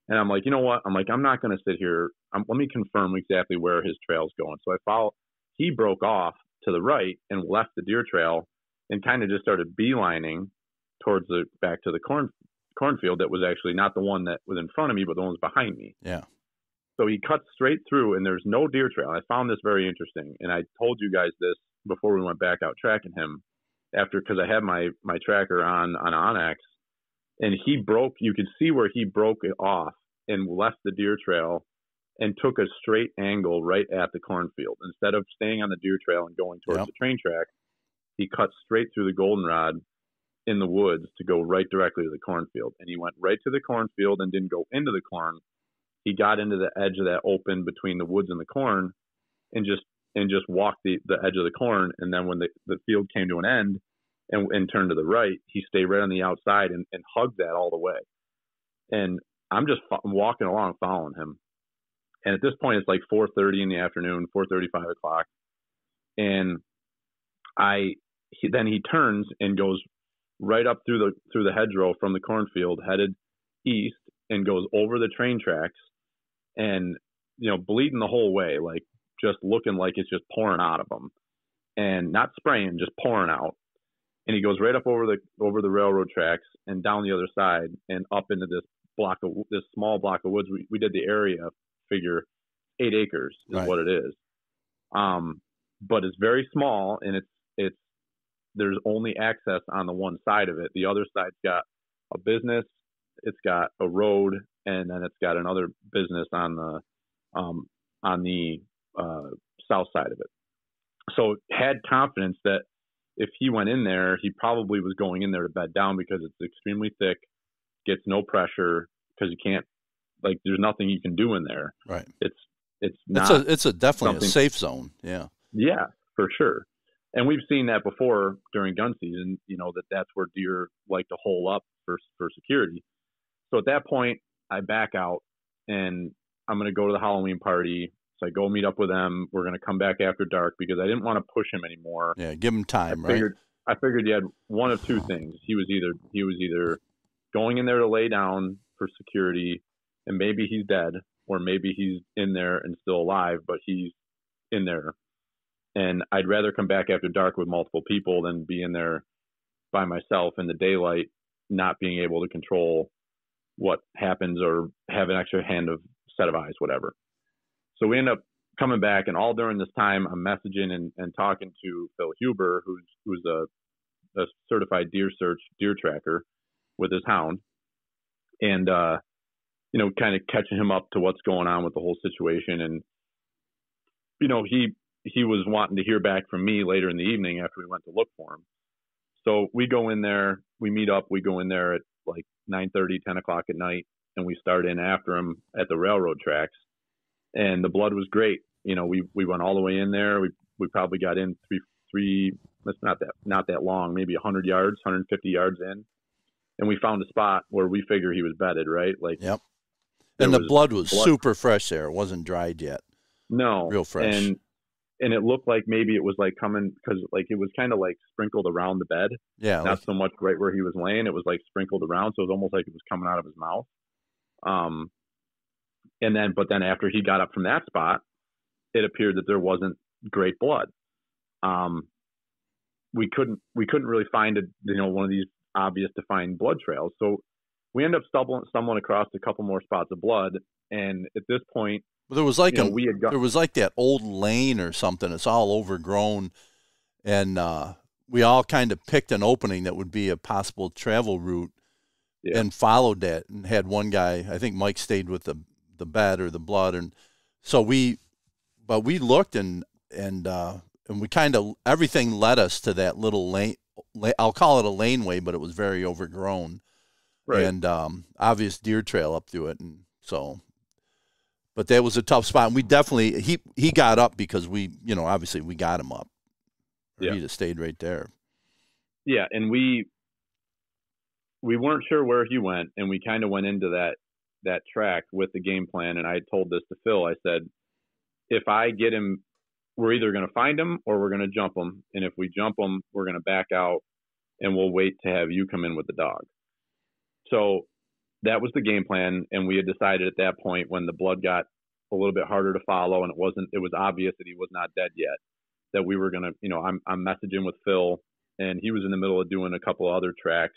Speaker 2: and I'm like, you know what? I'm like, I'm not going to sit here. Let me confirm exactly where his trail's going. So I follow. He broke off to the right and left the deer trail and kind of just started beelining towards back to the cornfield that was actually not the one that was in front of me, but the one that was behind me.
Speaker 1: Yeah.
Speaker 2: So he cut straight through, and there's no deer trail. I found this very interesting, and I told you guys this before we went back out tracking him, because I had my tracker on Onyx, and you could see where he broke it off and left the deer trail and took a straight angle right at the cornfield. Instead of staying on the deer trail and going towards the train track, he cut straight through the goldenrod in the woods to go right directly to the cornfield. And he went right to the cornfield and didn't go into the corn. He got into the edge of that open between the woods and the corn and just walked the edge of the corn. And then when the field came to an end and turned to the right, he stayed right on the outside and hugged that all the way. And I'm just walking along, following him. And at this point, it's like 4:30 in the afternoon, 4:30, 5 o'clock. And then he turns and goes right up through the hedgerow from the cornfield, headed east, and goes over the train tracks and, bleeding the whole way, like just looking like it's just pouring out of him, and not spraying, just pouring out. And he goes right up over the railroad tracks and down the other side and up into this small block of woods. We did the area, figure 8 acres is what it is. But it's very small, and there's only access on the one side of it. The other side's got a business, it's got a road, and then it's got another business on the south side of it. So had confidence that if he went in there, he probably was going in there to bed down, because it's extremely thick, gets no pressure, because you can't, there's nothing you can do in there.
Speaker 1: Right.
Speaker 2: It's not.
Speaker 1: It's definitely a safe zone. Yeah.
Speaker 2: Yeah, for sure. And we've seen that before during gun season, that's where deer like to hole up for security. So at that point, I back out, and I'm going to go to the Halloween party. So I go meet up with them. We're going to come back after dark, because I didn't want to push him anymore.
Speaker 1: Yeah, give him time,
Speaker 2: I figured he had one of two things. He was either going in there to lay down for security, and maybe he's dead, or maybe he's in there and still alive, but he's in there. And I'd rather come back after dark with multiple people than be in there by myself in the daylight, not being able to control what happens or have an extra set of eyes, whatever. So we end up coming back, and all during this time, I'm messaging and talking to Phil Huber, who's a certified deer tracker with his hound, and kind of catching him up to what's going on with the whole situation. And he was wanting to hear back from me later in the evening after we went to look for him. So we go in there, we meet up, we go in there at like 9:30, 10 o'clock at night, and we start in after him at the railroad tracks. And the blood was great. We went all the way in there. We probably got in three. That's not that long, maybe 100 yards, 150 yards in, and we found a spot where we figure he was bedded, right? Like,
Speaker 1: yep. And the blood was super fresh there. It wasn't dried yet.
Speaker 2: No,
Speaker 1: real fresh.
Speaker 2: And it looked like maybe it was like coming, because like it was kind of like sprinkled around the bed.
Speaker 1: Yeah.
Speaker 2: Not so much right where he was laying. It was like sprinkled around. So it was almost like it was coming out of his mouth. But then after he got up from that spot, it appeared that there wasn't great blood. We couldn't really find one of these obvious defined blood trails. So we ended up stumbling across a couple more spots of blood. And at this point,
Speaker 1: well, there was like there was like that old lane or something. It's all overgrown, and we all kind of picked an opening that would be a possible travel route, and followed that. And had one guy, I think Mike, stayed with the bed or the blood, and so we looked and we kind of, everything led us to that little lane. I'll call it a laneway, but it was very overgrown,
Speaker 2: right.
Speaker 1: And obvious deer trail up through it, and so. But that was a tough spot. And we definitely, he got up because we, obviously we got him up. Yeah. He'd have stayed right there.
Speaker 2: Yeah. And we weren't sure where he went. And we kind of went into that track with the game plan. And I told this to Phil. I said, if I get him, we're either going to find him or we're going to jump him. And if we jump him, we're going to back out and we'll wait to have you come in with the dog. So that was the game plan, and we had decided at that point, when the blood got a little bit harder to follow and it was obvious that he was not dead yet, that we were going to, I'm messaging with Phil, and he was in the middle of doing a couple of other tracks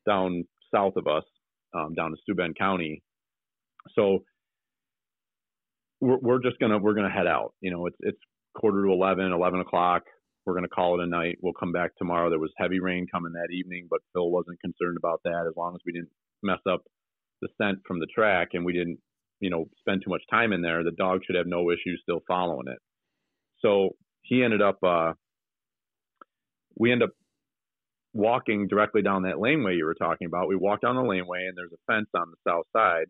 Speaker 2: down south of us, down in Steuben County. So we're going to head out. It's 11 o'clock. We're going to call it a night. We'll come back tomorrow. There was heavy rain coming that evening, but Phil wasn't concerned about that as long as we didn't mess up the scent from the track and we didn't, spend too much time in there. The dog should have no issue still following it. So he ended up, we ended up walking directly down that laneway you were talking about. We walked down the laneway and there's a fence on the south side,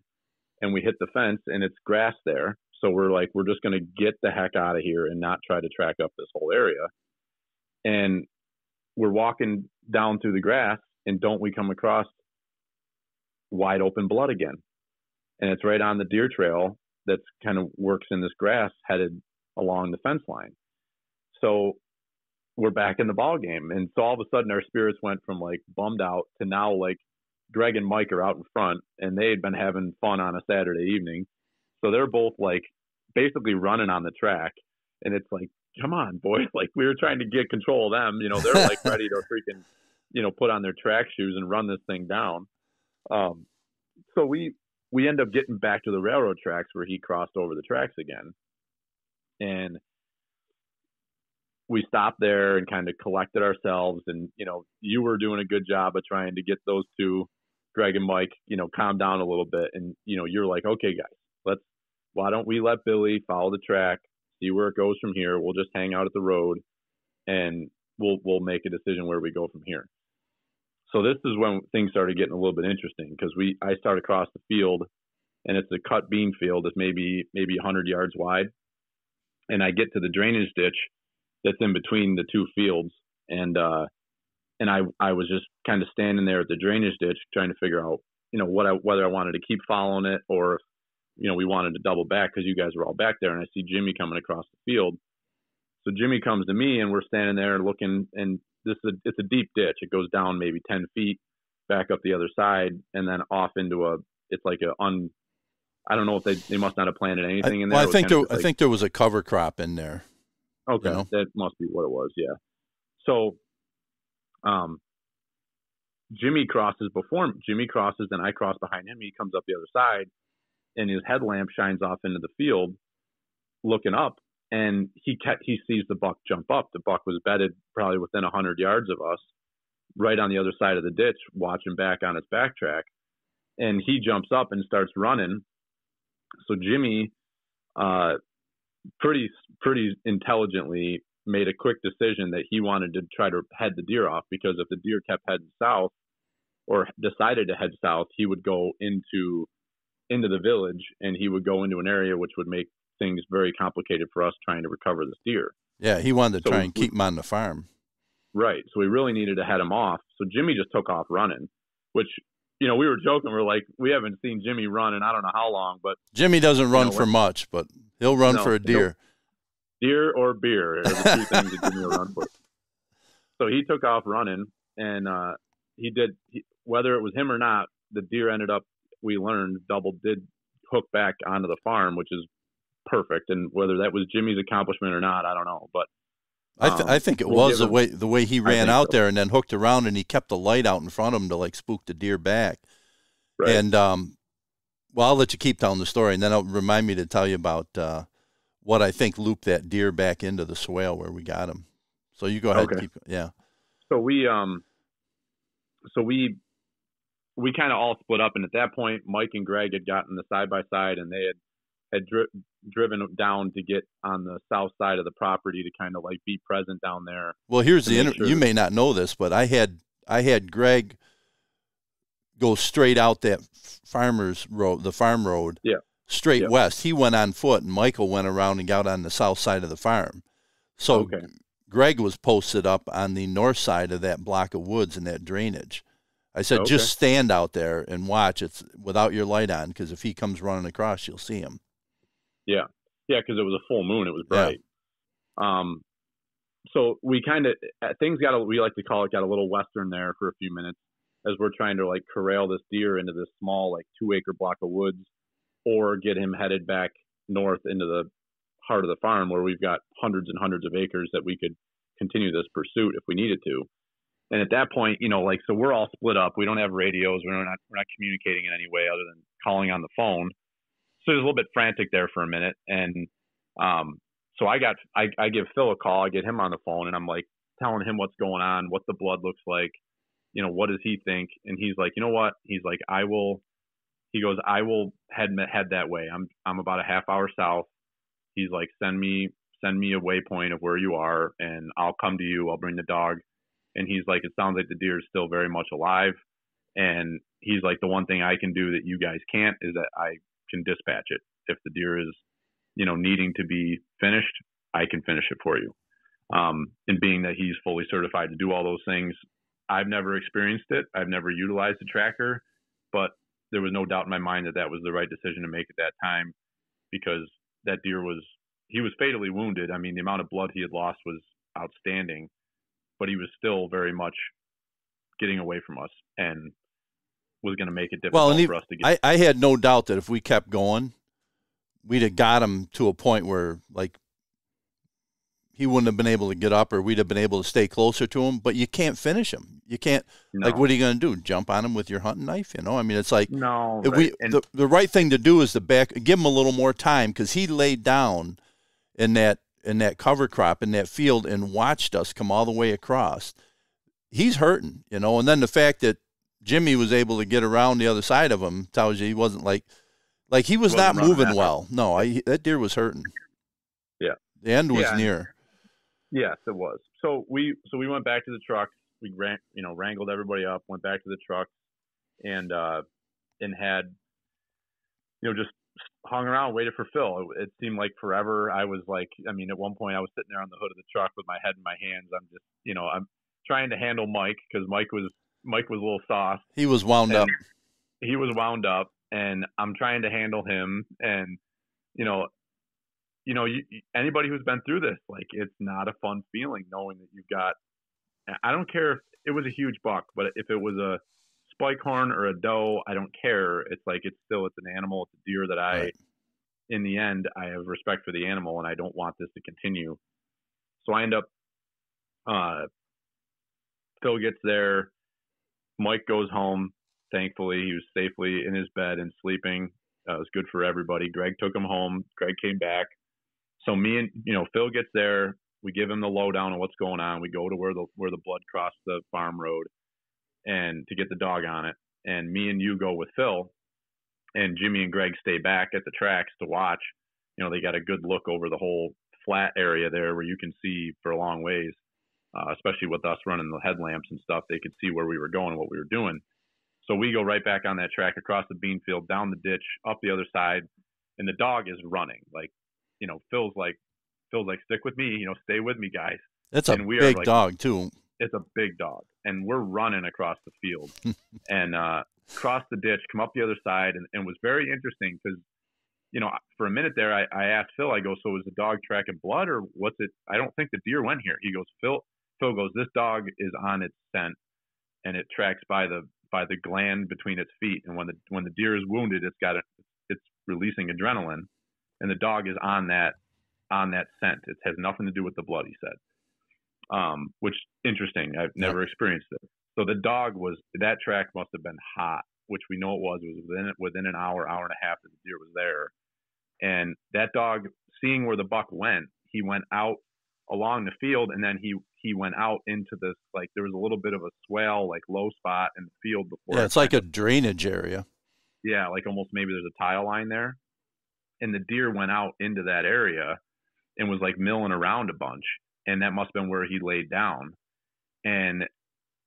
Speaker 2: and we hit the fence and it's grass there. So we're like, we're just going to get the heck out of here and not try to track up this whole area. And we're walking down through the grass, and don't we come across wide open blood again? And it's right on the deer trail that's kind of works in this grass headed along the fence line. So we're back in the ball game. And so all of a sudden our spirits went from like bummed out to now like Greg and Mike are out in front, and they had been having fun on a Saturday evening. So they're both like basically running on the track, and it's like, come on, boys. Like, we were trying to get control of them. They're like ready to freaking, put on their track shoes and run this thing down. So we end up getting back to the railroad tracks where he crossed over the tracks again. And we stopped there and kind of collected ourselves. And, you were doing a good job of trying to get those two, Greg and Mike, calm down a little bit. And, you're like, okay, guys, why don't we let Billy follow the track, see where it goes from here. We'll just hang out at the road and we'll make a decision where we go from here. So this is when things started getting a little bit interesting, because I started across the field, and it's a cut bean field. It's maybe 100 yards wide. And I get to the drainage ditch that's in between the two fields. And I was just kind of standing there at the drainage ditch trying to figure out, whether I wanted to keep following it or if, we wanted to double back, because you guys were all back there, and I see Jimmy coming across the field. So Jimmy comes to me, and we're standing there looking, and it's a deep ditch. It goes down maybe 10 feet, back up the other side, and then off into I don't know if they must not have planted anything in there.
Speaker 1: Well, I think there was a cover crop in there.
Speaker 2: Okay, that must be what it was. Yeah. So, Jimmy crosses before Jimmy crosses, and I cross behind him. He comes up the other side, and his headlamp shines off into the field, looking up, and he sees the buck jump up. The buck was bedded probably within 100 yards of us, right on the other side of the ditch, watching back on his backtrack, and he jumps up and starts running. So Jimmy, pretty intelligently, made a quick decision that he wanted to try to head the deer off, because if the deer kept heading south or decided to head south, he would go into the village, and he would go into an area which would make things very complicated for us trying to recover this deer.
Speaker 1: Yeah, he wanted to try and keep him on the farm.
Speaker 2: Right. So we really needed to head him off. So Jimmy just took off running, which, we were joking. We're like, we haven't seen Jimmy run in I don't know how long, but
Speaker 1: Jimmy doesn't run for much, but he'll run for a deer.
Speaker 2: Deer or beer are the two things that Jimmy will run for. So he took off running, and whether it was him or not, the deer ended up, we learned, did hook back onto the farm, which is perfect. And whether that was Jimmy's accomplishment or not, I don't know. But
Speaker 1: I think it was the way he ran out there and then hooked around, and he kept the light out in front of him to spook the deer back.
Speaker 2: Right.
Speaker 1: And I'll let you keep telling the story, and then it'll remind me to tell you about what I think looped that deer back into the swale where we got him. So you go ahead.
Speaker 2: Okay.
Speaker 1: Yeah.
Speaker 2: So we kind of all split up, and at that point, Mike and Greg had gotten the side by side, and they had driven down to get on the south side of the property to kind of be present down there.
Speaker 1: Well, here's you may not know this, but I had Greg go straight out that farmer's road, the farm road, straight west. He went on foot, and Michael went around and got on the south side of the farm. So Greg was posted up on the north side of that block of woods and that drainage. I said, just stand out there and watch it without your light on, because if he comes running across, you'll see him.
Speaker 2: Yeah, because it was a full moon. It was bright. Yeah. So we kind of, we like to call it, got a little western there for a few minutes as we're trying to corral this deer into this small 2-acre block of woods, or get him headed back north into the heart of the farm where we've got hundreds and hundreds of acres that we could continue this pursuit if we needed to. And at that point, so we're all split up. We don't have radios. We're not communicating in any way other than calling on the phone. So it was a little bit frantic there for a minute. And so I give Phil a call. I get him on the phone, and I'm telling him what's going on, what the blood looks like, what does he think? And he's like, you know what? He's like, I will head that way. I'm about a half hour south. He's like, send me a waypoint of where you are, and I'll come to you. I'll bring the dog. And he's like, it sounds like the deer is still very much alive. And he's like, the one thing I can do that you guys can't is that I can dispatch it. If the deer is, needing to be finished, I can finish it for you. And being that he's fully certified to do all those things, I've never experienced it. I've never utilized a tracker, but there was no doubt in my mind that that was the right decision to make at that time, because that deer he was fatally wounded. I mean, the amount of blood he had lost was outstanding, but he was still very much getting away from us and was going to make it difficult for us to get.
Speaker 1: I had no doubt that if we kept going, we'd have got him to a point where he wouldn't have been able to get up, or we'd have been able to stay closer to him. But you can't finish him. You can't.
Speaker 2: No.
Speaker 1: What are you going to do? Jump on him with your hunting knife? I mean, it's
Speaker 2: no.
Speaker 1: Right. The right thing to do is to give him a little more time, because he laid down in that cover crop in that field and watched us come all the way across. He's hurting, and then the fact that Jimmy was able to get around the other side of him tells you he wasn't he was not moving well. No, that deer was hurting.
Speaker 2: Yeah.
Speaker 1: The end was near.
Speaker 2: Yes, it was. So we went back to the truck. We wrangled everybody up, went back to the truck, and had, just hung around, waited for Phil. It seemed like forever. I was at one point I was sitting there on the hood of the truck with my head in my hands. I'm just, I'm trying to handle Mike, because Mike was a little soft.
Speaker 1: He was wound up.
Speaker 2: He was wound up, and I'm trying to handle him. And, anybody who's been through this, it's not a fun feeling knowing that you've got, I don't care if it was a huge buck, but if it was a spike horn or a doe, I don't care. It's it's an animal. It's a deer that in the end, I have respect for the animal, and I don't want this to continue. So I end up, Phil gets there. Mike goes home. Thankfully, he was safely in his bed and sleeping. It was good for everybody. Greg took him home. Greg came back. So me and Phil gets there. We give him the lowdown on what's going on. We go to where the blood crossed the farm road, and to get the dog on it. And me and you go with Phil, and Jimmy and Greg stay back at the tracks to watch. They got a good look over the whole flat area there where you can see for a long ways, especially with us running the headlamps and stuff. They could see where we were going and what we were doing. So we go right back on that track, across the bean field, down the ditch, up the other side, and the dog is running. Like, Phil's like, stick with me, stay with me, guys.
Speaker 1: It's a big dog too.
Speaker 2: It's a big dog, and we're running across the field and cross the ditch, come up the other side, and it was very interesting because, for a minute there, I asked Phil, I go, so is the dog tracking blood or what's it? I don't think the deer went here. He goes, Phil goes, this dog is on its scent, and it tracks by the gland between its feet, and when the deer is wounded, it's releasing adrenaline, and the dog is on that scent. It has nothing to do with the blood, he said. Which interesting. I've never experienced it. So the dog that track must have been hot, which we know it was. It was within an hour and a half that the deer was there. And that dog, seeing where the buck went, he went out along the field, and then he went out into this, like, there was a little bit of a swale, like low spot in the field before.
Speaker 1: Yeah, it's like a drainage area.
Speaker 2: Yeah, like almost maybe there's a tile line there. And the deer went out into that area and was like milling around a bunch. And that must have been where he laid down. And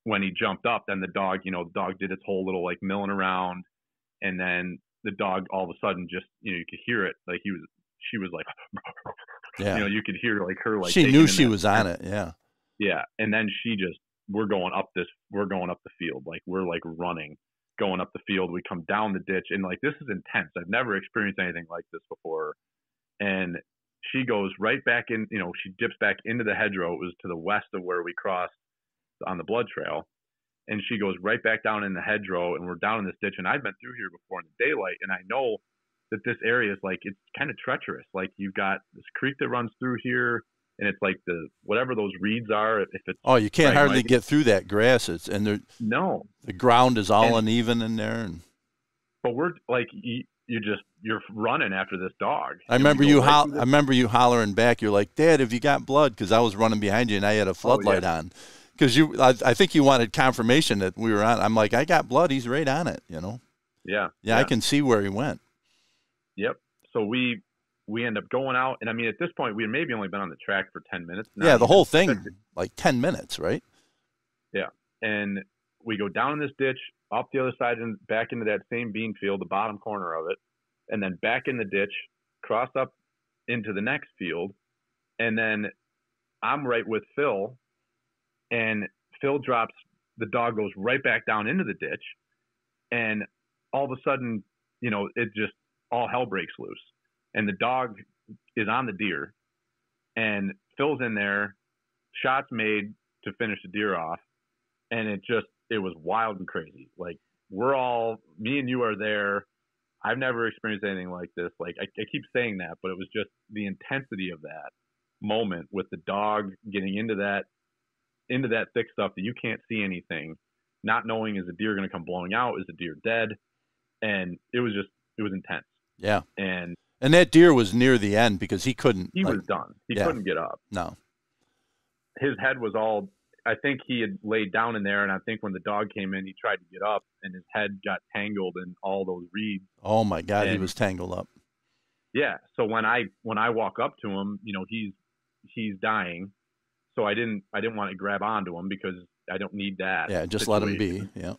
Speaker 2: when he jumped up, then the dog did its whole little like milling around. And then the dog all of a sudden just, you could hear it. Like she was like,
Speaker 1: yeah.
Speaker 2: You could hear like her, like,
Speaker 1: she knew she was on it. Yeah.
Speaker 2: Yeah. And then we're going up the field. Like, we're like running, going up the field. We come down the ditch, and like, this is intense. I've never experienced anything like this before. And she goes right back in, she dips back into the hedgerow. It was to the west of where we crossed on the blood trail. And she goes right back down in the hedgerow, and we're down in this ditch. And I've been through here before in the daylight, and I know that this area is like, it's kind of treacherous. Like, you've got this creek that runs through here, and it's like whatever those reeds are. If it's
Speaker 1: you can't hardly get through that grass. The ground is all uneven in there.
Speaker 2: But we're like, you're running after this dog.
Speaker 1: I remember you hollering back. You're like, Dad, have you got blood? Because I was running behind you, and I had a floodlight on. Because I think you wanted confirmation that we were on. I'm like, I got blood. He's right on it.
Speaker 2: Yeah.
Speaker 1: Yeah, I can see where he went.
Speaker 2: Yep. So we end up going out, and I mean, at this point, we had maybe only been on the track for 10 minutes.
Speaker 1: Yeah, the whole thing, like 10 minutes, right?
Speaker 2: Yeah. And we go down in this ditch, up the other side, and back into that same bean field, the bottom corner of it, and then back in the ditch, cross up into the next field, and then I'm right with Phil, and Phil drops, the dog goes right back down into the ditch, and all of a sudden, it just, all hell breaks loose. And the dog is on the deer, and Phil's in there, shots made to finish the deer off. And it was wild and crazy. Like, me and you are there. I've never experienced anything like this. Like, I keep saying that, but it was just the intensity of that moment with the dog getting into that thick stuff that you can't see anything, not knowing, is the deer going to come blowing out? Is the deer dead? And it was intense.
Speaker 1: Yeah.
Speaker 2: And
Speaker 1: that deer was near the end because he couldn't.
Speaker 2: He was done. He couldn't get up.
Speaker 1: No.
Speaker 2: His head was all, I think he had laid down in there, and I think when the dog came in, he tried to get up, and his head got tangled in all those reeds.
Speaker 1: Oh my God, he was tangled up.
Speaker 2: Yeah. So when I walk up to him, he's dying. So I didn't want to grab onto him because I don't need that.
Speaker 1: Yeah, just
Speaker 2: situation.
Speaker 1: let him be. Yeah.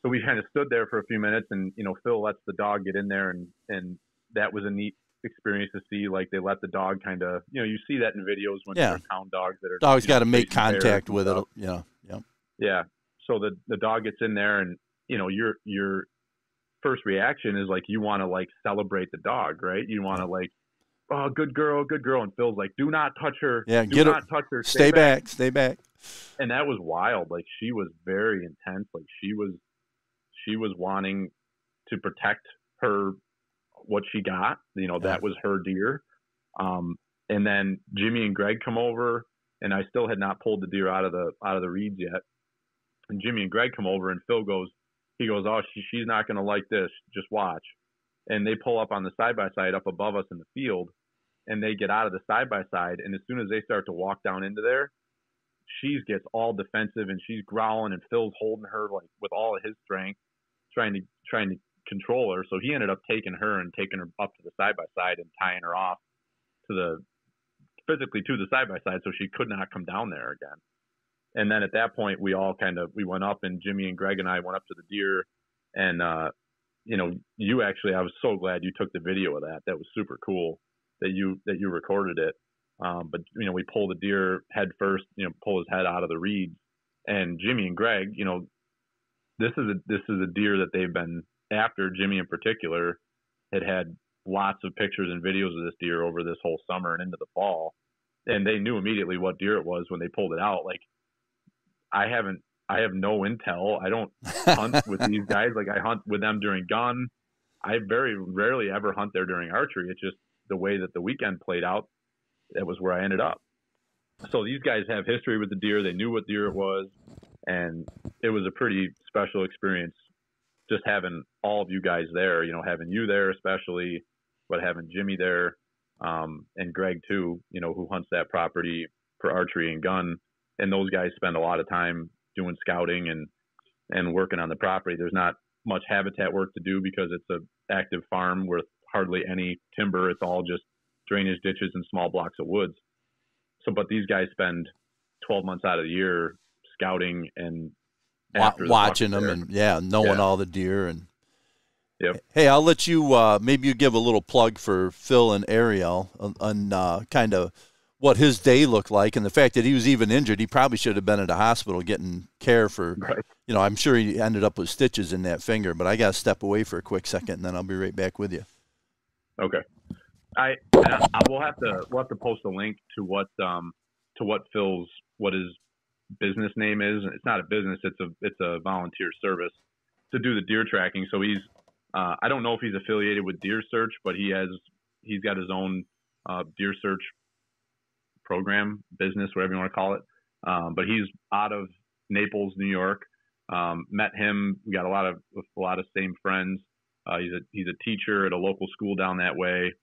Speaker 2: So we kind of stood there for a few minutes, and Phil lets the dog get in there, and that was a neat experience to see. Like, they let the dog kind of, you see that in videos when there's hound dogs that are,
Speaker 1: dogs got to make contact with it. Yeah.
Speaker 2: Yeah. So the dog gets in there, and your first reaction is like, you want to like celebrate the dog, right? You want to like, oh, good girl. And Phil's like, do not touch her.
Speaker 1: Yeah,
Speaker 2: touch her.
Speaker 1: Stay back.
Speaker 2: And that was wild. Like, she was very intense. Like, she was wanting to protect her, what she got. That was her deer. And then Jimmy and Greg come over, and I still had not pulled the deer out of the reeds yet. And Jimmy and Greg come over, and Phil goes, oh, she's not going to like this. Just watch. And they pull up on the side-by-side up above us in the field, and they get out of the side-by-side. And as soon as they start to walk down into there, she gets all defensive, and she's growling, and Phil's holding her like with all of his strength, trying to control her. So he ended up taking her up to the side-by-side and tying her off physically to the side-by-side, so she could not come down there again. And then at that point, we went up, and Jimmy and Greg and I went up to the deer, and I was so glad you took the video of that. That was super cool that you recorded it. But we pull the deer head first, pull his head out of the reeds, and Jimmy and Greg, this is a deer that they've been after. Jimmy in particular had lots of pictures and videos of this deer over this whole summer and into the fall, and they knew immediately what deer it was when they pulled it out. Like, I have no intel. I don't hunt with these guys. Like, I hunt with them during gun. I very rarely ever hunt there during archery. It's just the way that the weekend played out. That was where I ended up. So these guys have history with the deer. They knew what deer it was, and it was a pretty special experience just having all of you guys there, having you there especially, but having Jimmy there, and Greg too, who hunts that property for archery and gun. And those guys spend a lot of time doing scouting and working on the property. There's not much habitat work to do because it's an active farm with hardly any timber. It's all just drainage ditches and small blocks of woods. But these guys spend 12 months out of the year scouting and
Speaker 1: watching them and knowing all the deer. And hey, I'll let you maybe you give a little plug for Phil and Ariel on kind of what his day looked like, and the fact that he was even injured. He probably should have been at a hospital getting care for, I'm sure he ended up with stitches in that finger, but I got to step away for a quick second, and then I'll be right back with you.
Speaker 2: Okay. We'll have to post a link to what his business name is. It's not a business. It's a volunteer service to do the deer tracking. So he's, I don't know if he's affiliated with Deer Search, but he's got his own Deer Search program, business, whatever you want to call it. But he's out of Naples, New York. Met him. We got a lot of same friends. He's a teacher at a local school down that way,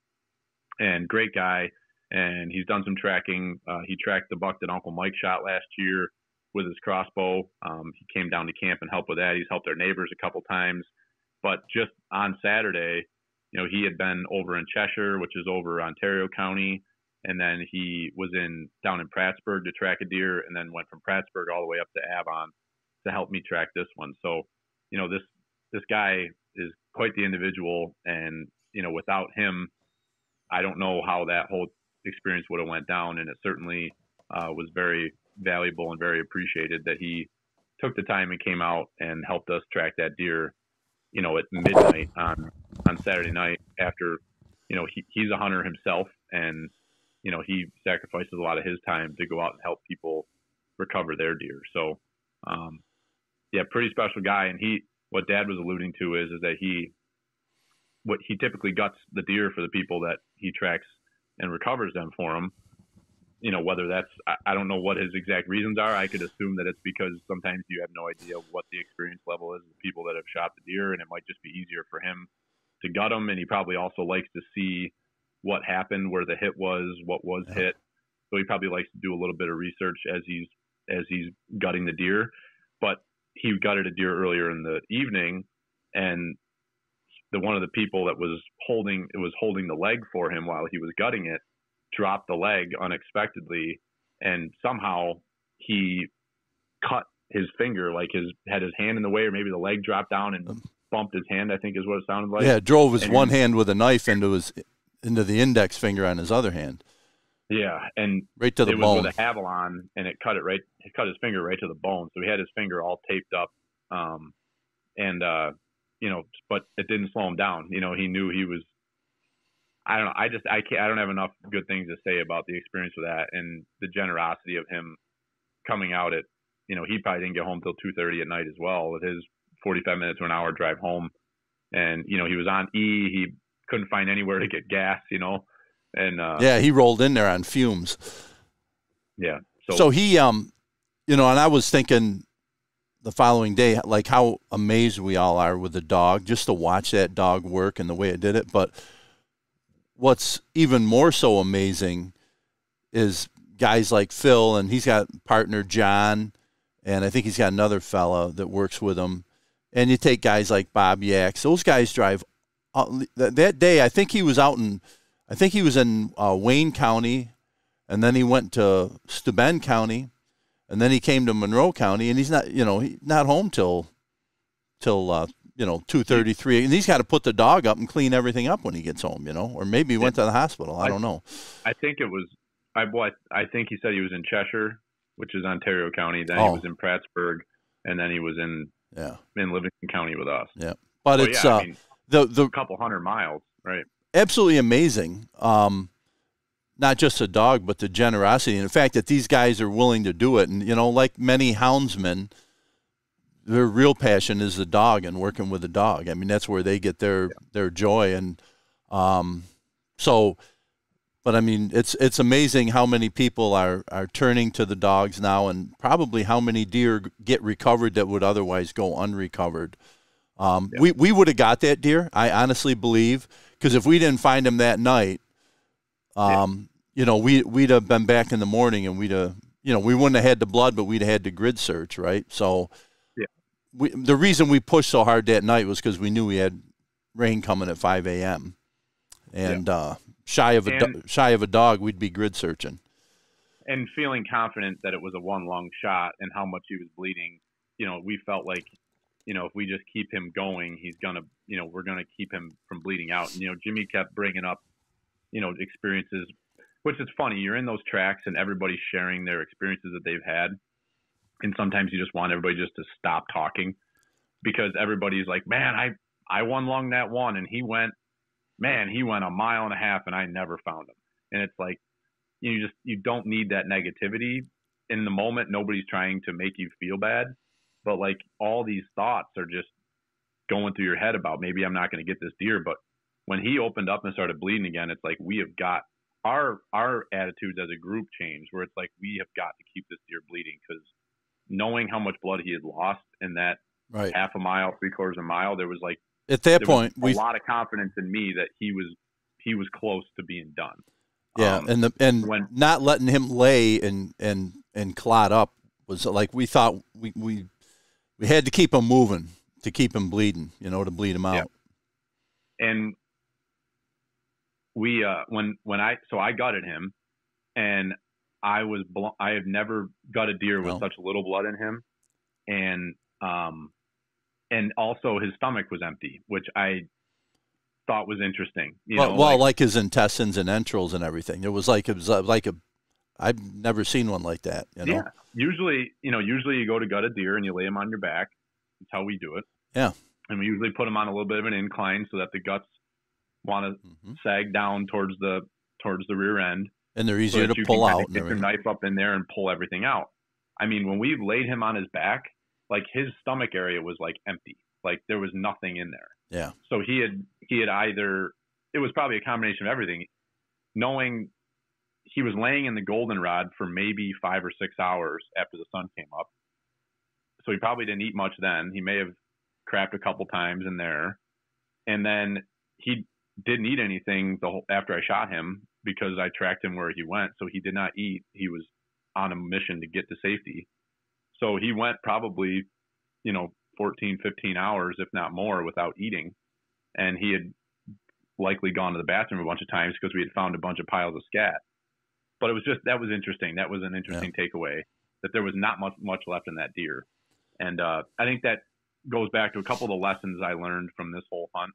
Speaker 2: and great guy. And he's done some tracking. He tracked the buck that Uncle Mike shot last year with his crossbow. He came down to camp and helped with that. He's helped our neighbors a couple times. But just on Saturday, he had been over in Cheshire, which is over Ontario County. And then he was down in Prattsburg to track a deer, and then went from Prattsburg all the way up to Avon to help me track this one. So, this guy is quite the individual, and, without him, I don't know how that whole experience would have went down. And it certainly was very valuable and very appreciated that he took the time and came out and helped us track that deer, at midnight on Saturday night after, he's a hunter himself, and he sacrifices a lot of his time to go out and help people recover their deer. So, pretty special guy. And what Dad was alluding to is that he typically guts the deer for the people that he tracks and recovers them for him. Whether that's, I don't know what his exact reasons are. I could assume that it's because sometimes you have no idea what the experience level is of the people that have shot the deer, and it might just be easier for him to gut them. And he probably also likes to see what happened, where the hit was, what was hit. So he probably likes to do a little bit of research as he's gutting the deer. But he gutted a deer earlier in the evening, and one of the people that was holding the leg for him while he was gutting it dropped the leg unexpectedly, and somehow he cut his finger, like had his hand in the way, or maybe the leg dropped down and bumped his hand, I think is what it sounded like.
Speaker 1: Yeah, drove his one hand with a knife into the index finger on his other hand.
Speaker 2: Yeah, and
Speaker 1: right to the bone.
Speaker 2: It was with a Havilon, and it cut his finger right to the bone. So he had his finger all taped up, but it didn't slow him down. He knew he was. I don't know. I don't have enough good things to say about the experience with that, and the generosity of him coming out at. He probably didn't get home till 2:30 at night as well, with his 45 minutes to an hour drive home, and he was on E. He couldn't find anywhere to get gas, and
Speaker 1: he rolled in there on fumes.
Speaker 2: Yeah.
Speaker 1: So he, and I was thinking, the following day, like how amazed we all are with the dog, just to watch that dog work and the way it did it. But what's even more so amazing is guys like Phil, and he's got partner John, and I think he's got another fella that works with him. And you take guys like Bob Yaks; those guys drive. That day, I think he was in Wayne County, and then he went to Steuben County, and then he came to Monroe County, and he's not home till 2:33, and he's got to put the dog up and clean everything up when he gets home, or maybe he went to the hospital. I don't know.
Speaker 2: I think it was. I think he said he was in Cheshire, which is Ontario County. Then he was in Prattsburg, and then he was in Livingston County with us.
Speaker 1: Yeah, but it's
Speaker 2: the couple 100 miles, right?
Speaker 1: Absolutely amazing. Not just the dog, but the generosity and the fact that these guys are willing to do it. And like many houndsmen, their real passion is the dog and working with the dog. I mean, that's where they get their joy. And but I mean, it's amazing how many people are turning to the dogs now, and probably how many deer get recovered that would otherwise go unrecovered. We would have got that deer, I honestly believe, because if we didn't find him that night, we'd have been back in the morning, and we wouldn't have had the blood, but we'd have had the grid search, right? So the reason we pushed so hard that night was because we knew we had rain coming at 5 a.m. and shy of a dog, we'd be grid searching.
Speaker 2: And feeling confident that it was a one long shot and how much he was bleeding, we felt like, if we just keep him going, he's gonna, we're gonna keep him from bleeding out. And Jimmy kept bringing up, experiences, which is funny. You're in those tracks and everybody's sharing their experiences that they've had, and sometimes you just want everybody just to stop talking, because everybody's like, man, I one lung that one, and he went a mile and a half, and I never found him. And it's like, you don't need that negativity in the moment. Nobody's trying to make you feel bad, but like all these thoughts are just going through your head about, maybe I'm not going to get this deer. But when he opened up and started bleeding again, it's like, we have got our attitudes as a group changed, where it's like, we have got to keep this deer bleeding, because knowing how much blood he had lost in that half a mile, 3/4 of a mile, there was like,
Speaker 1: at that point,
Speaker 2: a lot of confidence in me that he was close to being done.
Speaker 1: Yeah, when not letting him lay and clot up was like, we thought we had to keep him moving to keep him bleeding, to bleed him out.
Speaker 2: Yeah. And we I gutted him, and I have never gutted deer with such little blood in him, and also his stomach was empty, which I thought was interesting.
Speaker 1: Like his intestines and entrails and everything. It was like I've never seen one like that.
Speaker 2: Yeah. Usually you go to gut a deer and you lay him on your back. That's how we do it.
Speaker 1: Yeah.
Speaker 2: And we usually put him on a little bit of an incline so that the guts want to sag down towards the rear end.
Speaker 1: And they're easier to pull out.
Speaker 2: Get your knife up in there and pull everything out. I mean, when we laid him on his back, like his stomach area was like empty. Like there was nothing in there.
Speaker 1: Yeah.
Speaker 2: So he had either, it was probably a combination of everything, knowing he was laying in the goldenrod for maybe 5 or 6 hours after the sun came up. So he probably didn't eat much then. He may have crapped a couple times in there. And then he didn't eat anything after I shot him, because I tracked him where he went. So he did not eat. He was on a mission to get to safety. So he went probably, 14, 15 hours, if not more, without eating. And he had likely gone to the bathroom a bunch of times because we had found a bunch of piles of scat. But that was interesting. That was an interesting takeaway, that there was not much left in that deer. And I think that goes back to a couple of the lessons I learned from this whole hunt.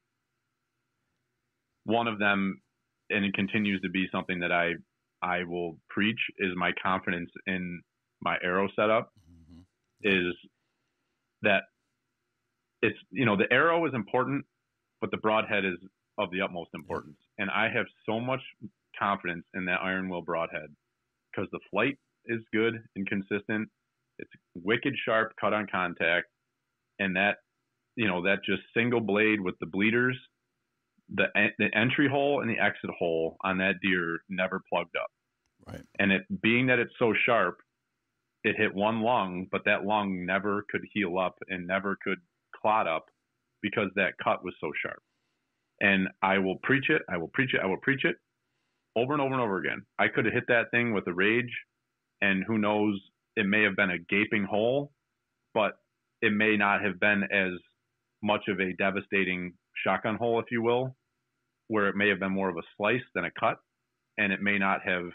Speaker 2: One of them, and it continues to be something that I will preach, is my confidence in my arrow setup. Is that it's, the arrow is important, but the broadhead is of the utmost importance. And I have so much confidence in that iron will broadhead, because the flight is good and consistent. It's wicked sharp cut on contact. And that, that just single blade with the bleeders, the entry hole and the exit hole on that deer never plugged up.
Speaker 1: Right.
Speaker 2: And being that it's so sharp, it hit one lung, but that lung never could heal up and never could clot up because that cut was so sharp. And I will preach it, I will preach it, I will preach it over and over and over again. I could have hit that thing with a rage, and who knows, it may have been a gaping hole, but it may not have been as much of a devastating shotgun hole, if you will, where it may have been more of a slice than a cut, and it may not have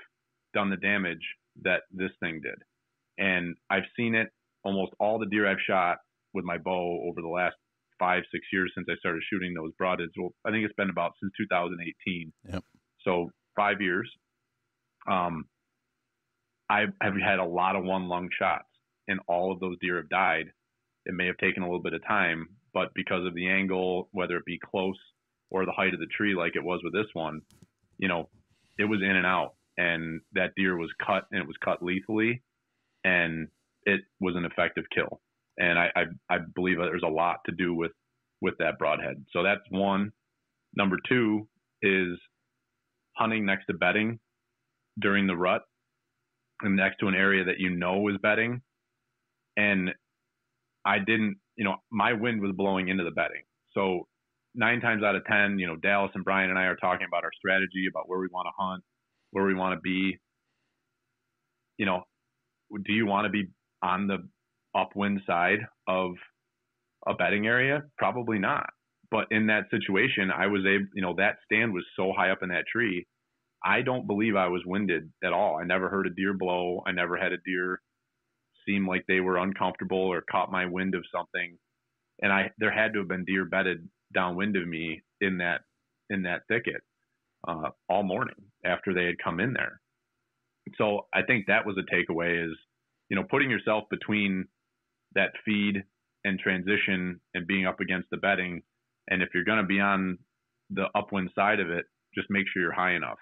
Speaker 2: done the damage that this thing did. And I've seen it almost all the deer I've shot with my bow over the last 5-6 years since I started shooting those broadheads. Well, I think it's been about since 2018.
Speaker 1: Yep.
Speaker 2: So 5 years. I've had a lot of one lung shots, and all of those deer have died. It may have taken a little bit of time, but because of the angle, whether it be close or the height of the tree, like it was with this one, it was in and out, and that deer was cut, and it was cut lethally, and it was an effective kill. And I believe there's a lot to do with that broadhead. So that's one. Number two is hunting next to bedding during the rut and next to an area that is bedding. And I didn't, my wind was blowing into the bedding. So 9 times out of 10, Dallas and Brian and I are talking about our strategy, about where we want to hunt, where we want to be. Do you want to be on the upwind side of a bedding area? Probably not. But in that situation, I was able, that stand was so high up in that tree, I don't believe I was winded at all. I never heard a deer blow. I never had a deer seem like they were uncomfortable or caught my wind of something. And there had to have been deer bedded downwind of me in that thicket all morning after they had come in there. So I think that was a takeaway is, putting yourself between that feed and transition and being up against the bedding. And if you're going to be on the upwind side of it, just make sure you're high enough.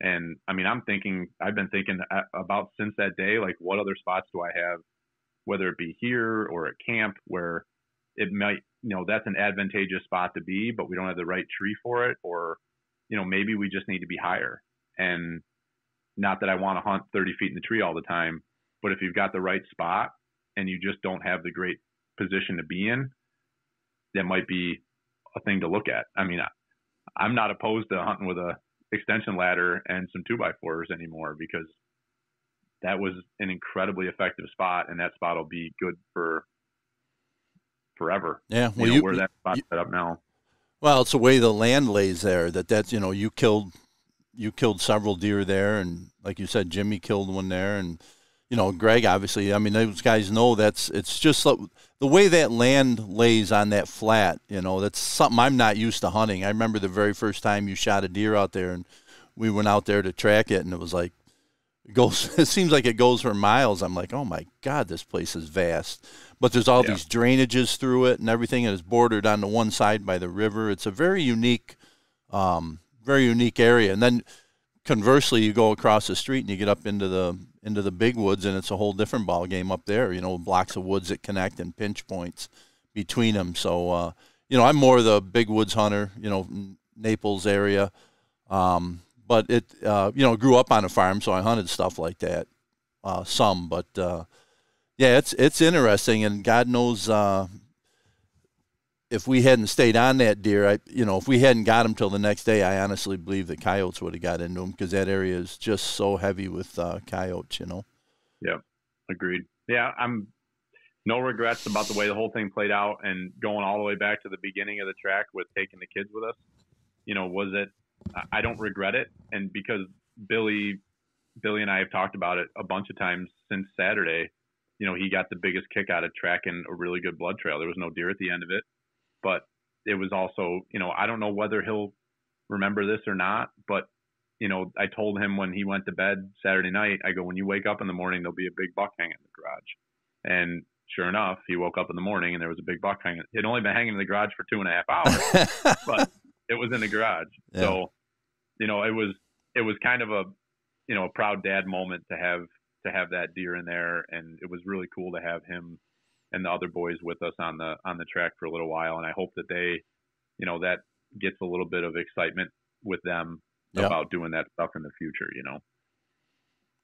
Speaker 2: And I've been thinking about since that day, like what other spots do I have, whether it be here or at camp, where it might, that's an advantageous spot to be, but we don't have the right tree for it. Or, maybe we just need to be higher. And not that I want to hunt 30 feet in the tree all the time, but if you've got the right spot and you just don't have the great position to be in, that might be a thing to look at. I mean, I'm not opposed to hunting with a extension ladder and some 2x4s anymore, because that was an incredibly effective spot, and that spot will be good for forever.
Speaker 1: Yeah, well,
Speaker 2: where that spot's set up now.
Speaker 1: Well, it's the way the land lays there. That's you killed several deer there, and like you said, Jimmy killed one there, and Greg, obviously. I mean, those guys know it's just the way that land lays on that flat. That's something I'm not used to hunting. I remember the very first time you shot a deer out there, and we went out there to track it, and it was like, it seems like it goes for miles. I'm like, oh my God, this place is vast. But there's all these drainages through it and everything, and it's bordered on the one side by the river. It's a very unique area. And then conversely, you go across the street and you get up into the big woods, and it's a whole different ball game up there. Blocks of woods that connect and pinch points between them. So I'm more the big woods hunter. Naples area. But it, grew up on a farm, so I hunted stuff like that, some. But it's interesting, and God knows if we hadn't stayed on that deer, if we hadn't got him till the next day, I honestly believe the coyotes would have got into him, because that area is just so heavy with coyotes.
Speaker 2: Yeah, agreed. Yeah, I'm no regrets about the way the whole thing played out, and going all the way back to the beginning of the track with taking the kids with us. I don't regret it. And because Billy and I have talked about it a bunch of times since Saturday, he got the biggest kick out of tracking a really good blood trail. There was no deer at the end of it, but it was also, I don't know whether he'll remember this or not, but, I told him when he went to bed Saturday night, I go, when you wake up in the morning, there'll be a big buck hanging in the garage. And sure enough, he woke up in the morning and there was a big buck hanging. It had only been hanging in the garage for 2.5 hours, but it was in the garage. Yeah. So, it was kind of a proud dad moment to have that deer in there. And it was really cool to have him and the other boys with us on the track for a little while. And I hope that they, that gets a little bit of excitement with them about doing that stuff in the future,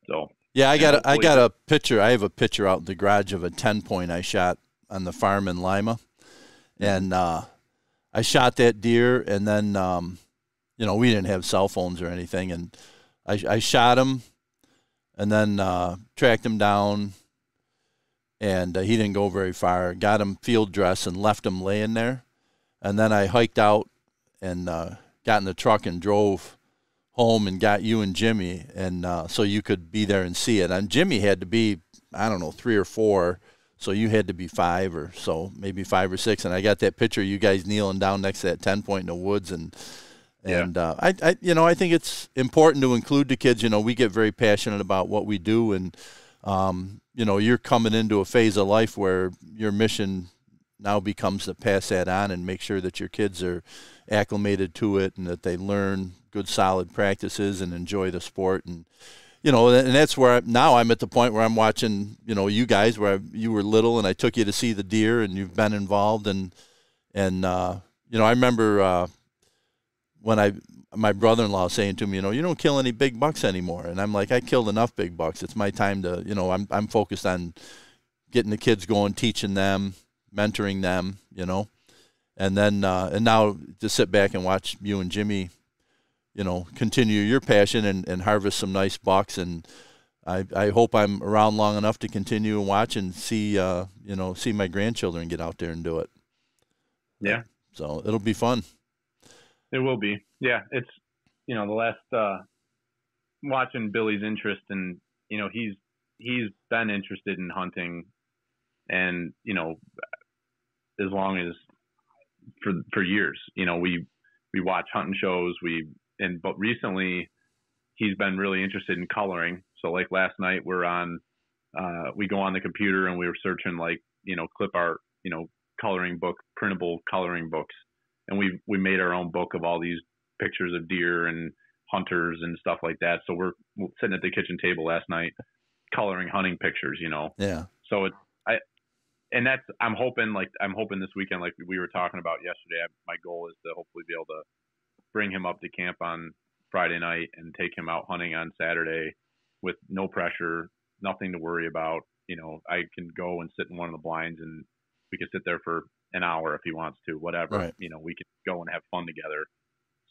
Speaker 2: So
Speaker 1: Yeah, I got a picture. I have a picture out in the garage of a 10-point I shot on the farm in Lima, and I shot that deer, and then we didn't have cell phones or anything, and I shot him, and then tracked him down, and he didn't go very far. Got him field dressed and left him laying there, and then I hiked out and got in the truck and drove home and got you and Jimmy, and so you could be there and see it. And Jimmy had to be, I don't know, 3 or 4, so you had to be 5 or so, maybe 5 or 6. And I got that picture of you guys kneeling down next to that 10-point in the woods, and I think it's important to include the kids. We get very passionate about what we do, and you're coming into a phase of life where your mission now becomes to pass that on and make sure that your kids are acclimated to it and that they learn good solid practices and enjoy the sport. And and that's where now I'm at the point where I'm watching you guys, where you were little and I took you to see the deer and you've been involved, and I remember when my brother-in-law saying to me, you don't kill any big bucks anymore, and I'm like, I killed enough big bucks. It's my time to I'm focused on getting the kids going, teaching them, mentoring them, and then and now to sit back and watch you and Jimmy, continue your passion and harvest some nice bucks. And I hope I'm around long enough to continue and watch and see see my grandchildren get out there and do it.
Speaker 2: Yeah.
Speaker 1: So it'll be fun.
Speaker 2: It will be. Yeah. It's the last watching Billy's interest, and he's been interested in hunting, and as long as for years, we watch hunting shows, but recently he's been really interested in coloring. So like last night we go on the computer and we were searching clip art, coloring book, printable coloring books. And we made our own book of all these pictures of deer and hunters and stuff like that. So we're sitting at the kitchen table last night coloring hunting pictures,
Speaker 1: Yeah.
Speaker 2: So I'm hoping this weekend, like we were talking about yesterday, my goal is to hopefully be able to bring him up to camp on Friday night and take him out hunting on Saturday with no pressure, nothing to worry about. I can go and sit in one of the blinds and we can sit there for an hour if he wants to, whatever.
Speaker 1: Right.
Speaker 2: We can go and have fun together.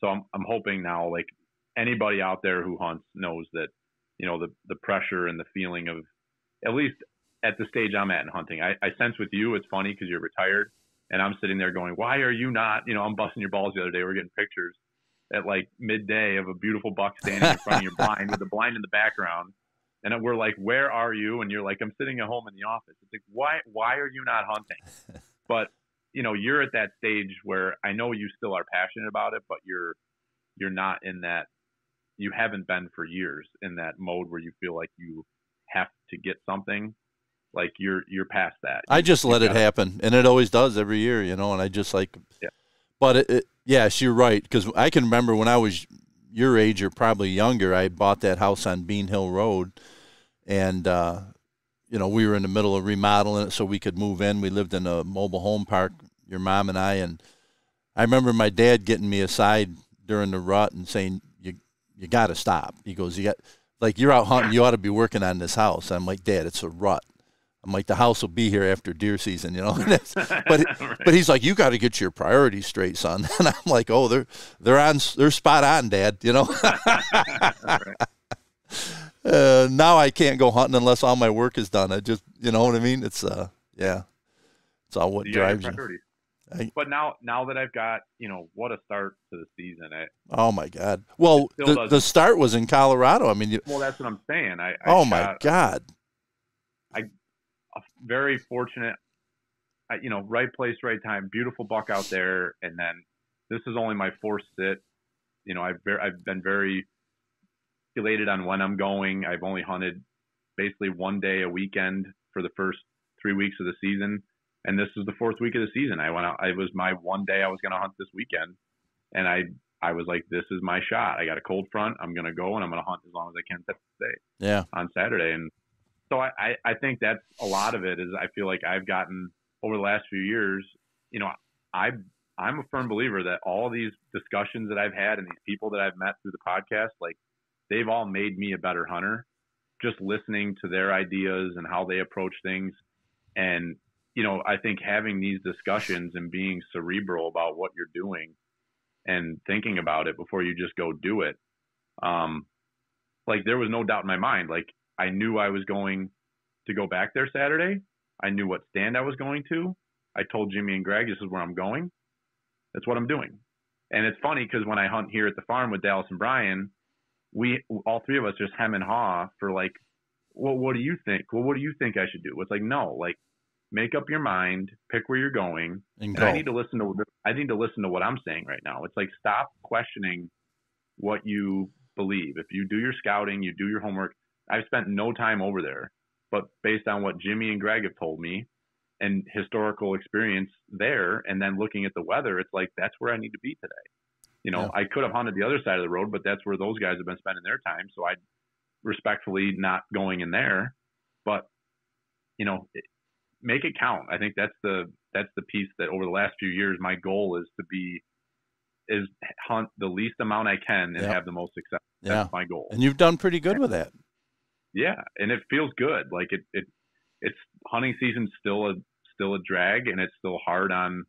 Speaker 2: So I'm hoping now, like anybody out there who hunts knows that, the pressure and the feeling of, at least at the stage I'm at in hunting, I sense with you, it's funny because you're retired and I'm sitting there going, why are you not, I'm busting your balls the other day. We're getting pictures at like midday of a beautiful buck standing in front of your blind with the blind in the background. And we're like, where are you? And you're like, I'm sitting at home in the office. It's like, why are you not hunting? But, you're at that stage where I know you still are passionate about it, but you're not in that, you haven't been for years in that mode where you feel like you have to get something. Like you're past that.
Speaker 1: I just let it happen, and it always does every year, and I just yeah. But yes, you're right, because I can remember when I was your age or probably younger, I bought that house on Bean Hill Road, and we were in the middle of remodeling it so we could move in. We lived in a mobile home park, your mom and and I remember my dad getting me aside during the rut and saying, you got to stop. He goes, you're out hunting, you ought to be working on this house. I'm like, Dad, it's a rut. I'm like, the house will be here after deer season, but but he's like, you got to get your priorities straight, son. And I'm like, oh, they're spot on, Dad. Now I can't go hunting unless all my work is done. I just, you know what I mean? It's it's all what drives you.
Speaker 2: But now that I've got, what a start to the season.
Speaker 1: Oh my God! Well, the start was in Colorado. I mean,
Speaker 2: well, that's what I'm saying.
Speaker 1: My God!
Speaker 2: Very fortunate, right place, right time, beautiful buck out there. And then this is only my 4th sit. I've been very elated on when I'm going. I've only hunted basically one day a weekend for the first 3 weeks of the season. And this is the 4th week of the season. I went out, it was my one day I was going to hunt this weekend. And I was like, this is my shot. I got a cold front. I'm going to go and I'm going to hunt as long as I can today on Saturday. And so I think that's a lot of it is I feel like I've gotten over the last few years, I'm a firm believer that all these discussions that I've had and these people that I've met through the podcast, like they've all made me a better hunter. just listening to their ideas and how they approach things. And, you know, I think having these discussions and being cerebral about what you're doing and thinking about it before you just go do it. Like there was no doubt in my mind. Like I knew I was going to go back there Saturday. I knew what stand I was going to. I told Jimmy and Greg, this is where I'm going. That's what I'm doing. And it's funny because when I hunt here at the farm with Dallas and Brian, we all three of us just hem and haw for like, well, what do you think? Well, what do you think I should do? It's like, no, like make up your mind, pick where you're going. And I need to listen to what I'm saying right now. It's like, stop questioning what you believe. If you do your scouting, you do your homework. I've spent no time over there, but based on what Jimmy and Greg have told me and historical experience there, and then looking at the weather, it's like, that's where I need to be today. You know, I could have hunted the other side of the road, but that's where those guys have been spending their time. So I respectfully not going in there, but you know, make it count. I think that's the piece that over the last few years, my goal is hunt the least amount I can and have the most success. That's my goal.
Speaker 1: And you've done pretty good with that.
Speaker 2: Yeah. And it feels good. Like it's hunting season's still a drag, and it's still hard on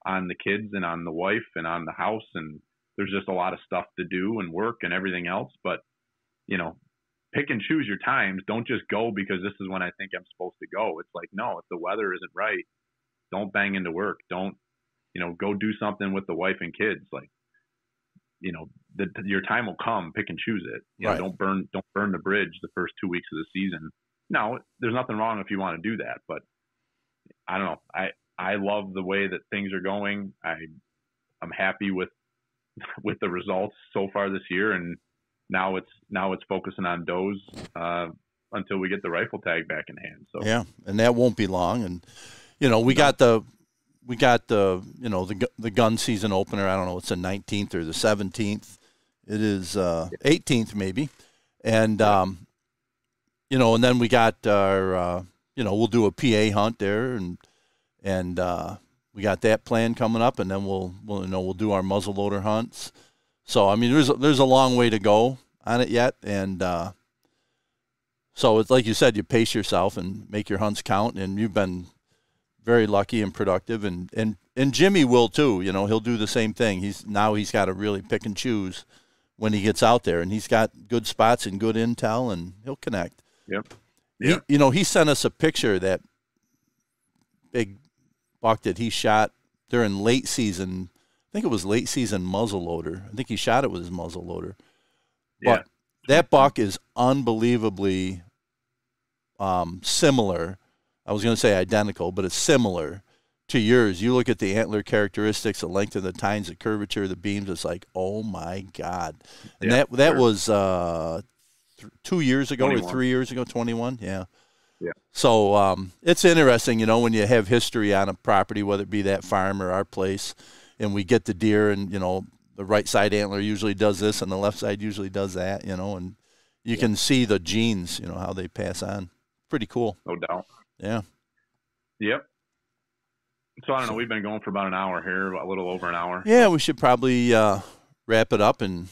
Speaker 2: the kids and on the wife and on the house. And there's just a lot of stuff to do and work and everything else. But, you know, pick and choose your times. Don't just go because this is when I think I'm supposed to go. It's like, no, if the weather isn't right, don't bang into work. Don't, you know, go do something with the wife and kids. Like, you know, your time will come. Pick and choose it. You know, don't burn the bridge the first 2 weeks of the season. No, there's nothing wrong if you want to do that, but I don't know. I love the way that things are going. I'm happy with the results so far this year, and now it's focusing on does until we get the rifle tag back in hand. So
Speaker 1: yeah, and that won't be long. And you know, we got the you know the gun season opener. I don't know, it's the 19th or the 17th. It is 18th maybe, and you know, and then we got our you know, we'll do a PA hunt there, and we got that plan coming up, and then we'll do our muzzleloader hunts. So I mean, there's a long way to go on it yet, and so it's like you said, you pace yourself and make your hunts count, and you've been very lucky and productive, and Jimmy will too. You know, he'll do the same thing. He's got to really pick and choose when he gets out there, and he's got good spots and good intel, and he'll connect.
Speaker 2: Yep. Yeah.
Speaker 1: You know, he sent us a picture of that big buck that he shot during late season. I think it was late season muzzleloader. I think he shot it with his muzzleloader. But that buck is unbelievably similar. I was going to say identical, but it's similar to yours. You look at the antler characteristics, the length of the tines, the curvature of the beams. It's like, oh my God! And that was 2 years ago
Speaker 2: 21.
Speaker 1: or 3 years ago, 21. Yeah.
Speaker 2: Yeah.
Speaker 1: So it's interesting, you know, when you have history on a property, whether it be that farm or our place, and we get the deer, and you know, the right side antler usually does this, and the left side usually does that, you know, and you can see the genes, you know, how they pass on. Pretty cool.
Speaker 2: No doubt.
Speaker 1: Yeah.
Speaker 2: Yep. So I don't know. We've been going for about an hour here, a little over an hour.
Speaker 1: Yeah, we should probably wrap it up and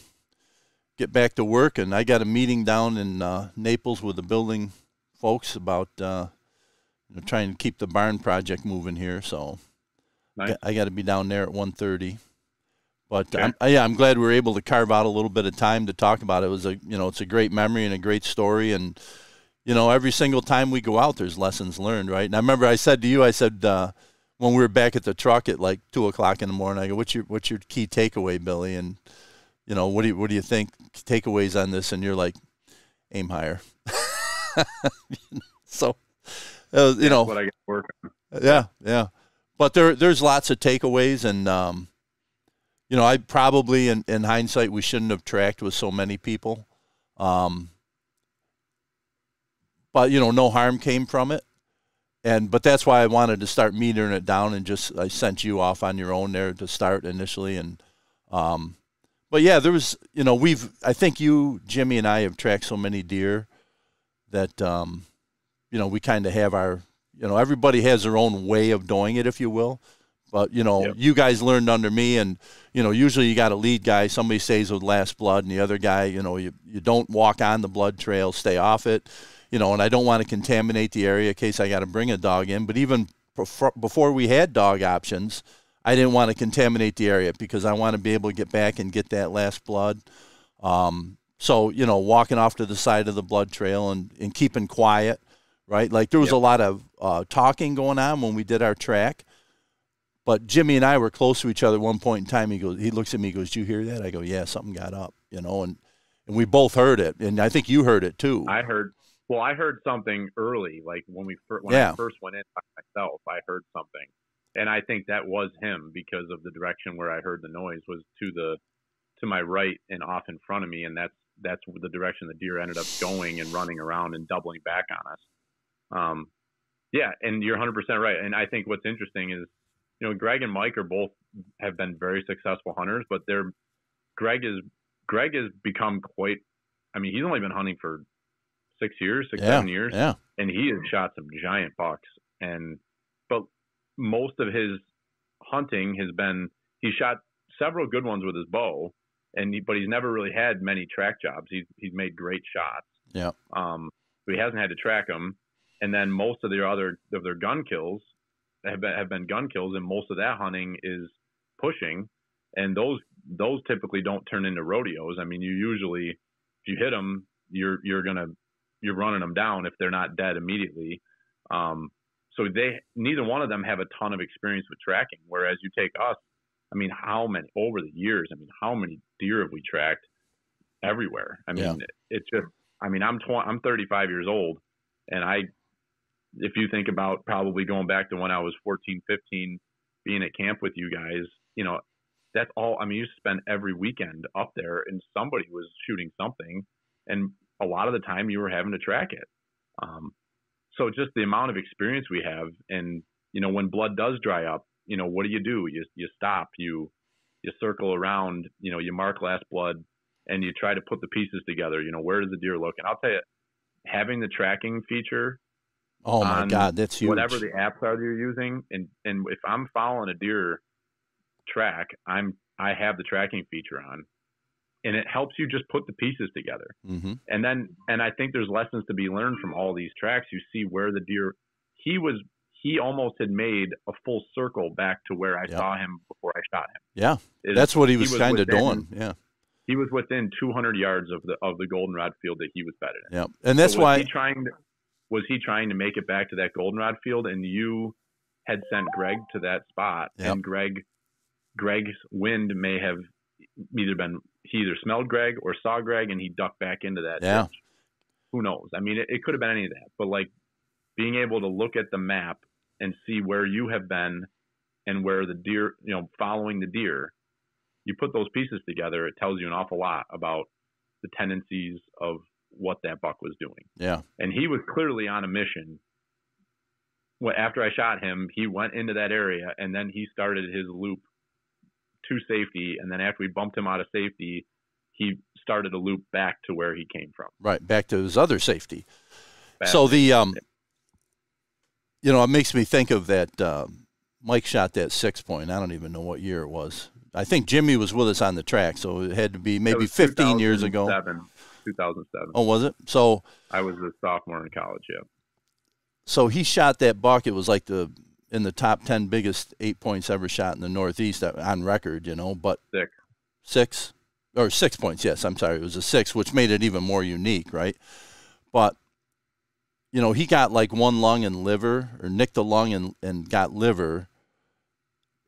Speaker 1: get back to work. And I got a meeting down in Naples with the building folks about trying to keep the barn project moving here. So
Speaker 2: nice.
Speaker 1: I got to be down there at 1:30. But
Speaker 2: Okay.
Speaker 1: I'm glad we were able to carve out a little bit of time to talk about it. It was it's a great memory and a great story. And you know, every single time we go out, there's lessons learned, right? And I remember I said to you, when we were back at the truck at like 2:00 in the morning, I go, "What's your key takeaway, Billy?" And you know, what do you think takeaways on this? And you're like, aim higher. So, you know,
Speaker 2: what I got to work on.
Speaker 1: Yeah. But there's lots of takeaways, and you know, I probably in hindsight we shouldn't have tracked with so many people. But you know, no harm came from it. But that's why I wanted to start metering it down, and I sent you off on your own there to start initially. And but yeah, there was, you know, I think you, Jimmy, and I have tracked so many deer that you know, we kind of have our, you know, everybody has their own way of doing it, if you will. But, you know, you guys learned under me, and, you know, usually you got a lead guy. Somebody stays with last blood, and the other guy, you know, you don't walk on the blood trail, stay off it, you know, and I don't want to contaminate the area in case I got to bring a dog in. But even before we had dog options, I didn't want to contaminate the area because I want to be able to get back and get that last blood. So, you know, walking off to the side of the blood trail and keeping quiet, right? Like there was a lot of talking going on when we did our track. But Jimmy and I were close to each other at one point in time. He looks at me, he goes, "Did you hear that?" I go, "Yeah, something got up," you know, and we both heard it. And I think you heard it too.
Speaker 2: I heard something early, like when I first went in by myself, I heard something. And I think that was him because of the direction where I heard the noise was to my right and off in front of me. And that's the direction the deer ended up going and running around and doubling back on us. Yeah. And you're 100% right. And I think what's interesting is, you know, Greg and Mike have been very successful hunters, but Greg has become quite, I mean, he's only been hunting for 7 years.
Speaker 1: Yeah.
Speaker 2: And he has shot some giant bucks. But most of his hunting has been, he shot several good ones with his bow, but he's never really had many track jobs. He's made great shots.
Speaker 1: Yeah.
Speaker 2: So he hasn't had to track them. And then most of their gun kills have been gun kills, and most of that hunting is pushing, and those typically don't turn into rodeos. I mean, you usually, if you hit them, you're running them down if they're not dead immediately. So neither one of them have a ton of experience with tracking. Whereas you take us, I mean, over the years, how many deer have we tracked everywhere? I mean, it's just, I mean, I'm 35 years old, and if you think about probably going back to when I was 14, 15, being at camp with you guys, you know, that's all. I mean, you spend every weekend up there and somebody was shooting something, and a lot of the time you were having to track it. So just the amount of experience we have, and, you know, when blood does dry up, you know, what do? You stop, you circle around, you know, you mark last blood, and you try to put the pieces together. You know, where does the deer look? And I'll tell you, having the tracking feature,
Speaker 1: oh my God, that's huge.
Speaker 2: Whatever the apps are you're using, and if I'm following a deer track, I have the tracking feature on, and it helps you just put the pieces together.
Speaker 1: Mm-hmm.
Speaker 2: And I think there's lessons to be learned from all these tracks. You see where the deer, he almost had made a full circle back to where I saw him before I shot him.
Speaker 1: Yeah, that's what he was kind of doing. Yeah,
Speaker 2: he was within 200 yards of the goldenrod field that he was bedded in.
Speaker 1: Yeah, and that's why
Speaker 2: was he trying to make it back to that goldenrod field, and you had sent Greg to that spot, and Greg's wind may have he either smelled Greg or saw Greg, and he ducked back into that ditch. Who knows? I mean, it could have been any of that, but like being able to look at the map and see where you have been and where the deer, you know, following the deer, you put those pieces together, it tells you an awful lot about the tendencies of what that buck was doing.
Speaker 1: Yeah.
Speaker 2: And he was clearly on a mission. After I shot him, he went into that area, and then he started his loop to safety. And then after we bumped him out of safety, he started a loop back to where he came from.
Speaker 1: Right, back to his other safety. So the, you know, it makes me think of that Mike shot that 6-point. I don't even know what year it was. I think Jimmy was with us on the track, so it had to be maybe 15 years ago.
Speaker 2: 2007.
Speaker 1: Oh, was it? So
Speaker 2: I was a sophomore in college, yeah.
Speaker 1: So he shot that buck. It was like in the top 10 biggest 8-points ever shot in the Northeast on record, you know. But 6 points, yes. I'm sorry, it was a 6, which made it even more unique, right? But you know, he got like one lung and liver, or nicked the lung and got liver,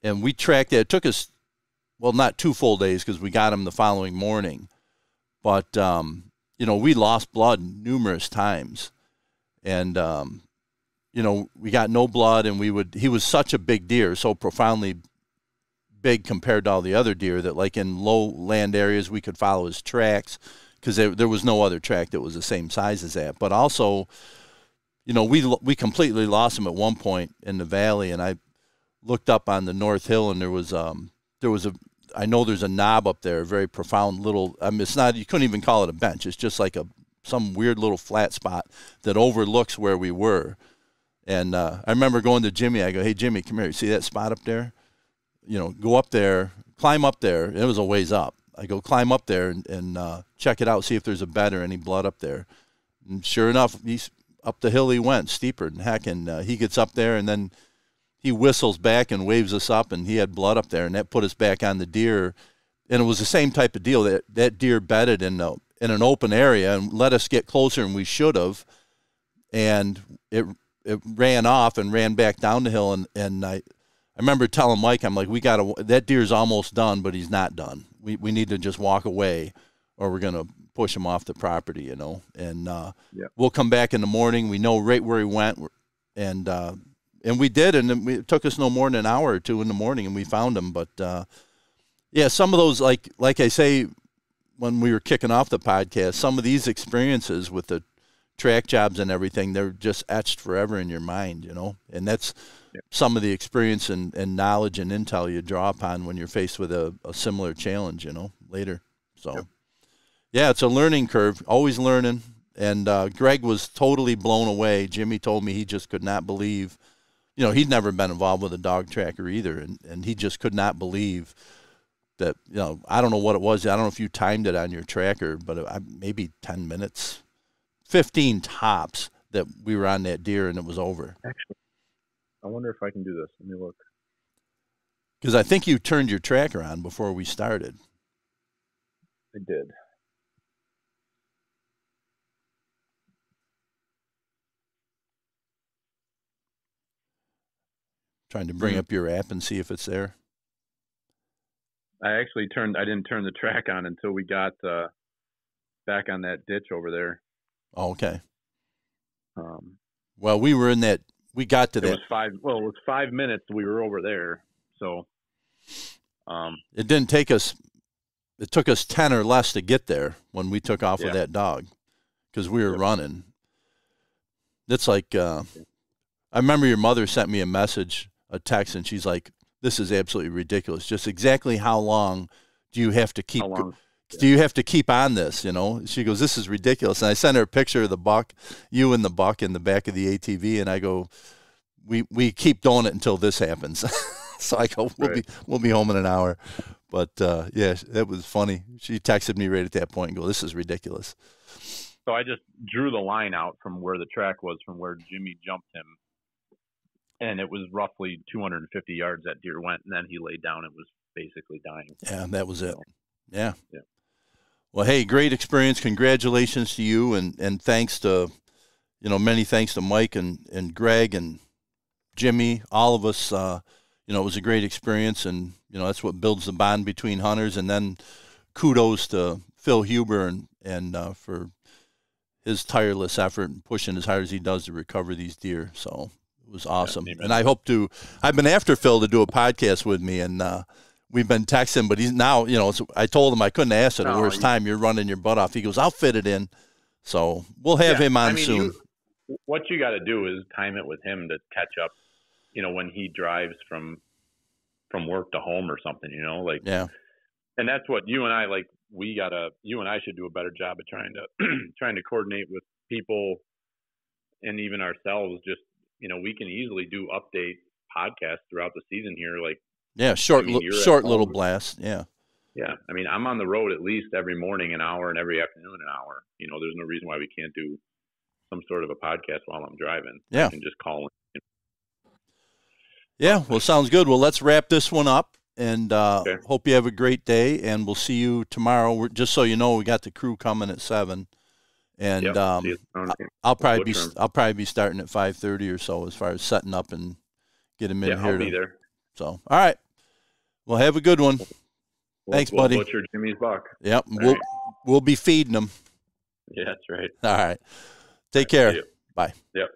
Speaker 1: and we tracked it. It took us, well, not 2 full days because we got him the following morning, but you know, we lost blood numerous times, and you know, we got no blood, and he was such a big deer, so profoundly big compared to all the other deer that, like, in low land areas we could follow his tracks because there was no other track that was the same size as that. But also, you know, we completely lost him at one point in the valley, and I looked up on the North Hill, and there was I know there's a knob up there, a very profound little, I mean, it's not, you couldn't even call it a bench. It's just like some weird little flat spot that overlooks where we were. And I remember going to Jimmy. I go, "Hey, Jimmy, come here. You see that spot up there?" go up there, climb up there. And it was a ways up. I go climb up there and check it out, see if there's a bed or any blood up there. And sure enough, he's up the hill he went, steeper than heck. And he gets up there, and then he whistles back and waves us up, and he had blood up there, and that put us back on the deer. And it was the same type of deal. That deer bedded in an open area and let us get closer, and we should have. And it ran off and ran back down the hill, and I remember telling Mike, I'm like, that deer's almost done, but he's not done. We need to just walk away, or we're gonna push him off the property, And we'll come back in the morning. We know right where he went, and we did, and it took us no more than an hour or two in the morning, and we found him. But some of those, like I say, when we were kicking off the podcast, some of these experiences with the track jobs and everything, they're just etched forever in your mind, and that's some of the experience and knowledge and intel you draw upon when you're faced with a similar challenge, later. So, it's a learning curve, always learning. And Greg was totally blown away. Jimmy told me he just could not believe, he'd never been involved with a dog tracker either, and he just could not believe that, I don't know what it was. I don't know if you timed it on your tracker, but maybe 10 minutes, 15 tops that we were on that deer, and it was over.
Speaker 2: Actually, I wonder if I can do this. Let me look.
Speaker 1: Because I think you turned your tracker on before we started.
Speaker 2: I did.
Speaker 1: Trying to bring up your app and see if it's there.
Speaker 2: I didn't turn the track on until we got back on that ditch over there.
Speaker 1: Oh, okay. Well, we were in that. We got to that.
Speaker 2: It was 5 minutes. We were over there. So
Speaker 1: it didn't take us. It took us 10 or less to get there when we took off with that dog, because we were running. It's like I remember your mother sent me a text, and she's like, "This is absolutely ridiculous. Just exactly how long do you have to keep? Do you have to keep on this? She goes, "This is ridiculous." And I sent her a picture of the buck, you and the buck in the back of the ATV, and I go, "We keep doing it until this happens." So I go, "We'll be home in an hour." But that was funny. She texted me right at that point and go, "This is ridiculous."
Speaker 2: So I just drew the line out from where the track was, from where Jimmy jumped him, and it was roughly 250 yards that deer went, and then he laid down and was basically dying.
Speaker 1: Yeah, that was it. Yeah. Well, hey, great experience. Congratulations to you, and thanks to, many thanks to Mike and Greg and Jimmy, all of us. It was a great experience, and that's what builds the bond between hunters. And then kudos to Phil Huber and for his tireless effort and pushing as hard as he does to recover these deer. So it was awesome. And I've been after Phil to do a podcast with me, and we've been texting, but he's now, I told him I couldn't ask at the worst time. You're running your butt off. He goes, "I'll fit it in." So we'll have him on soon.
Speaker 2: What you got to do is time it with him to catch up, when he drives from work to home or something, And that's what you and I, you and I should do a better job of trying to coordinate with people and even ourselves. Just, we can easily do update podcasts throughout the season here.
Speaker 1: Short little blast. Yeah.
Speaker 2: Yeah. I mean, I'm on the road at least every morning an hour and every afternoon an hour. There's no reason why we can't do some sort of a podcast while I'm driving.
Speaker 1: Yeah.
Speaker 2: I can just call in.
Speaker 1: Yeah. Well, sounds good. Well, let's wrap this one up, and hope you have a great day, and we'll see you tomorrow. Just so you know, we got the crew coming at 7, and I'll probably be starting at 5:30 or so as far as setting up and get him in here.
Speaker 2: I'll be there.
Speaker 1: So, all right. Well, have a good one. Thanks, buddy.
Speaker 2: We'll butcher Jimmy's buck.
Speaker 1: Yep. We'll be feeding them.
Speaker 2: Yeah, that's right.
Speaker 1: All right. Take care. Bye.
Speaker 2: Yep.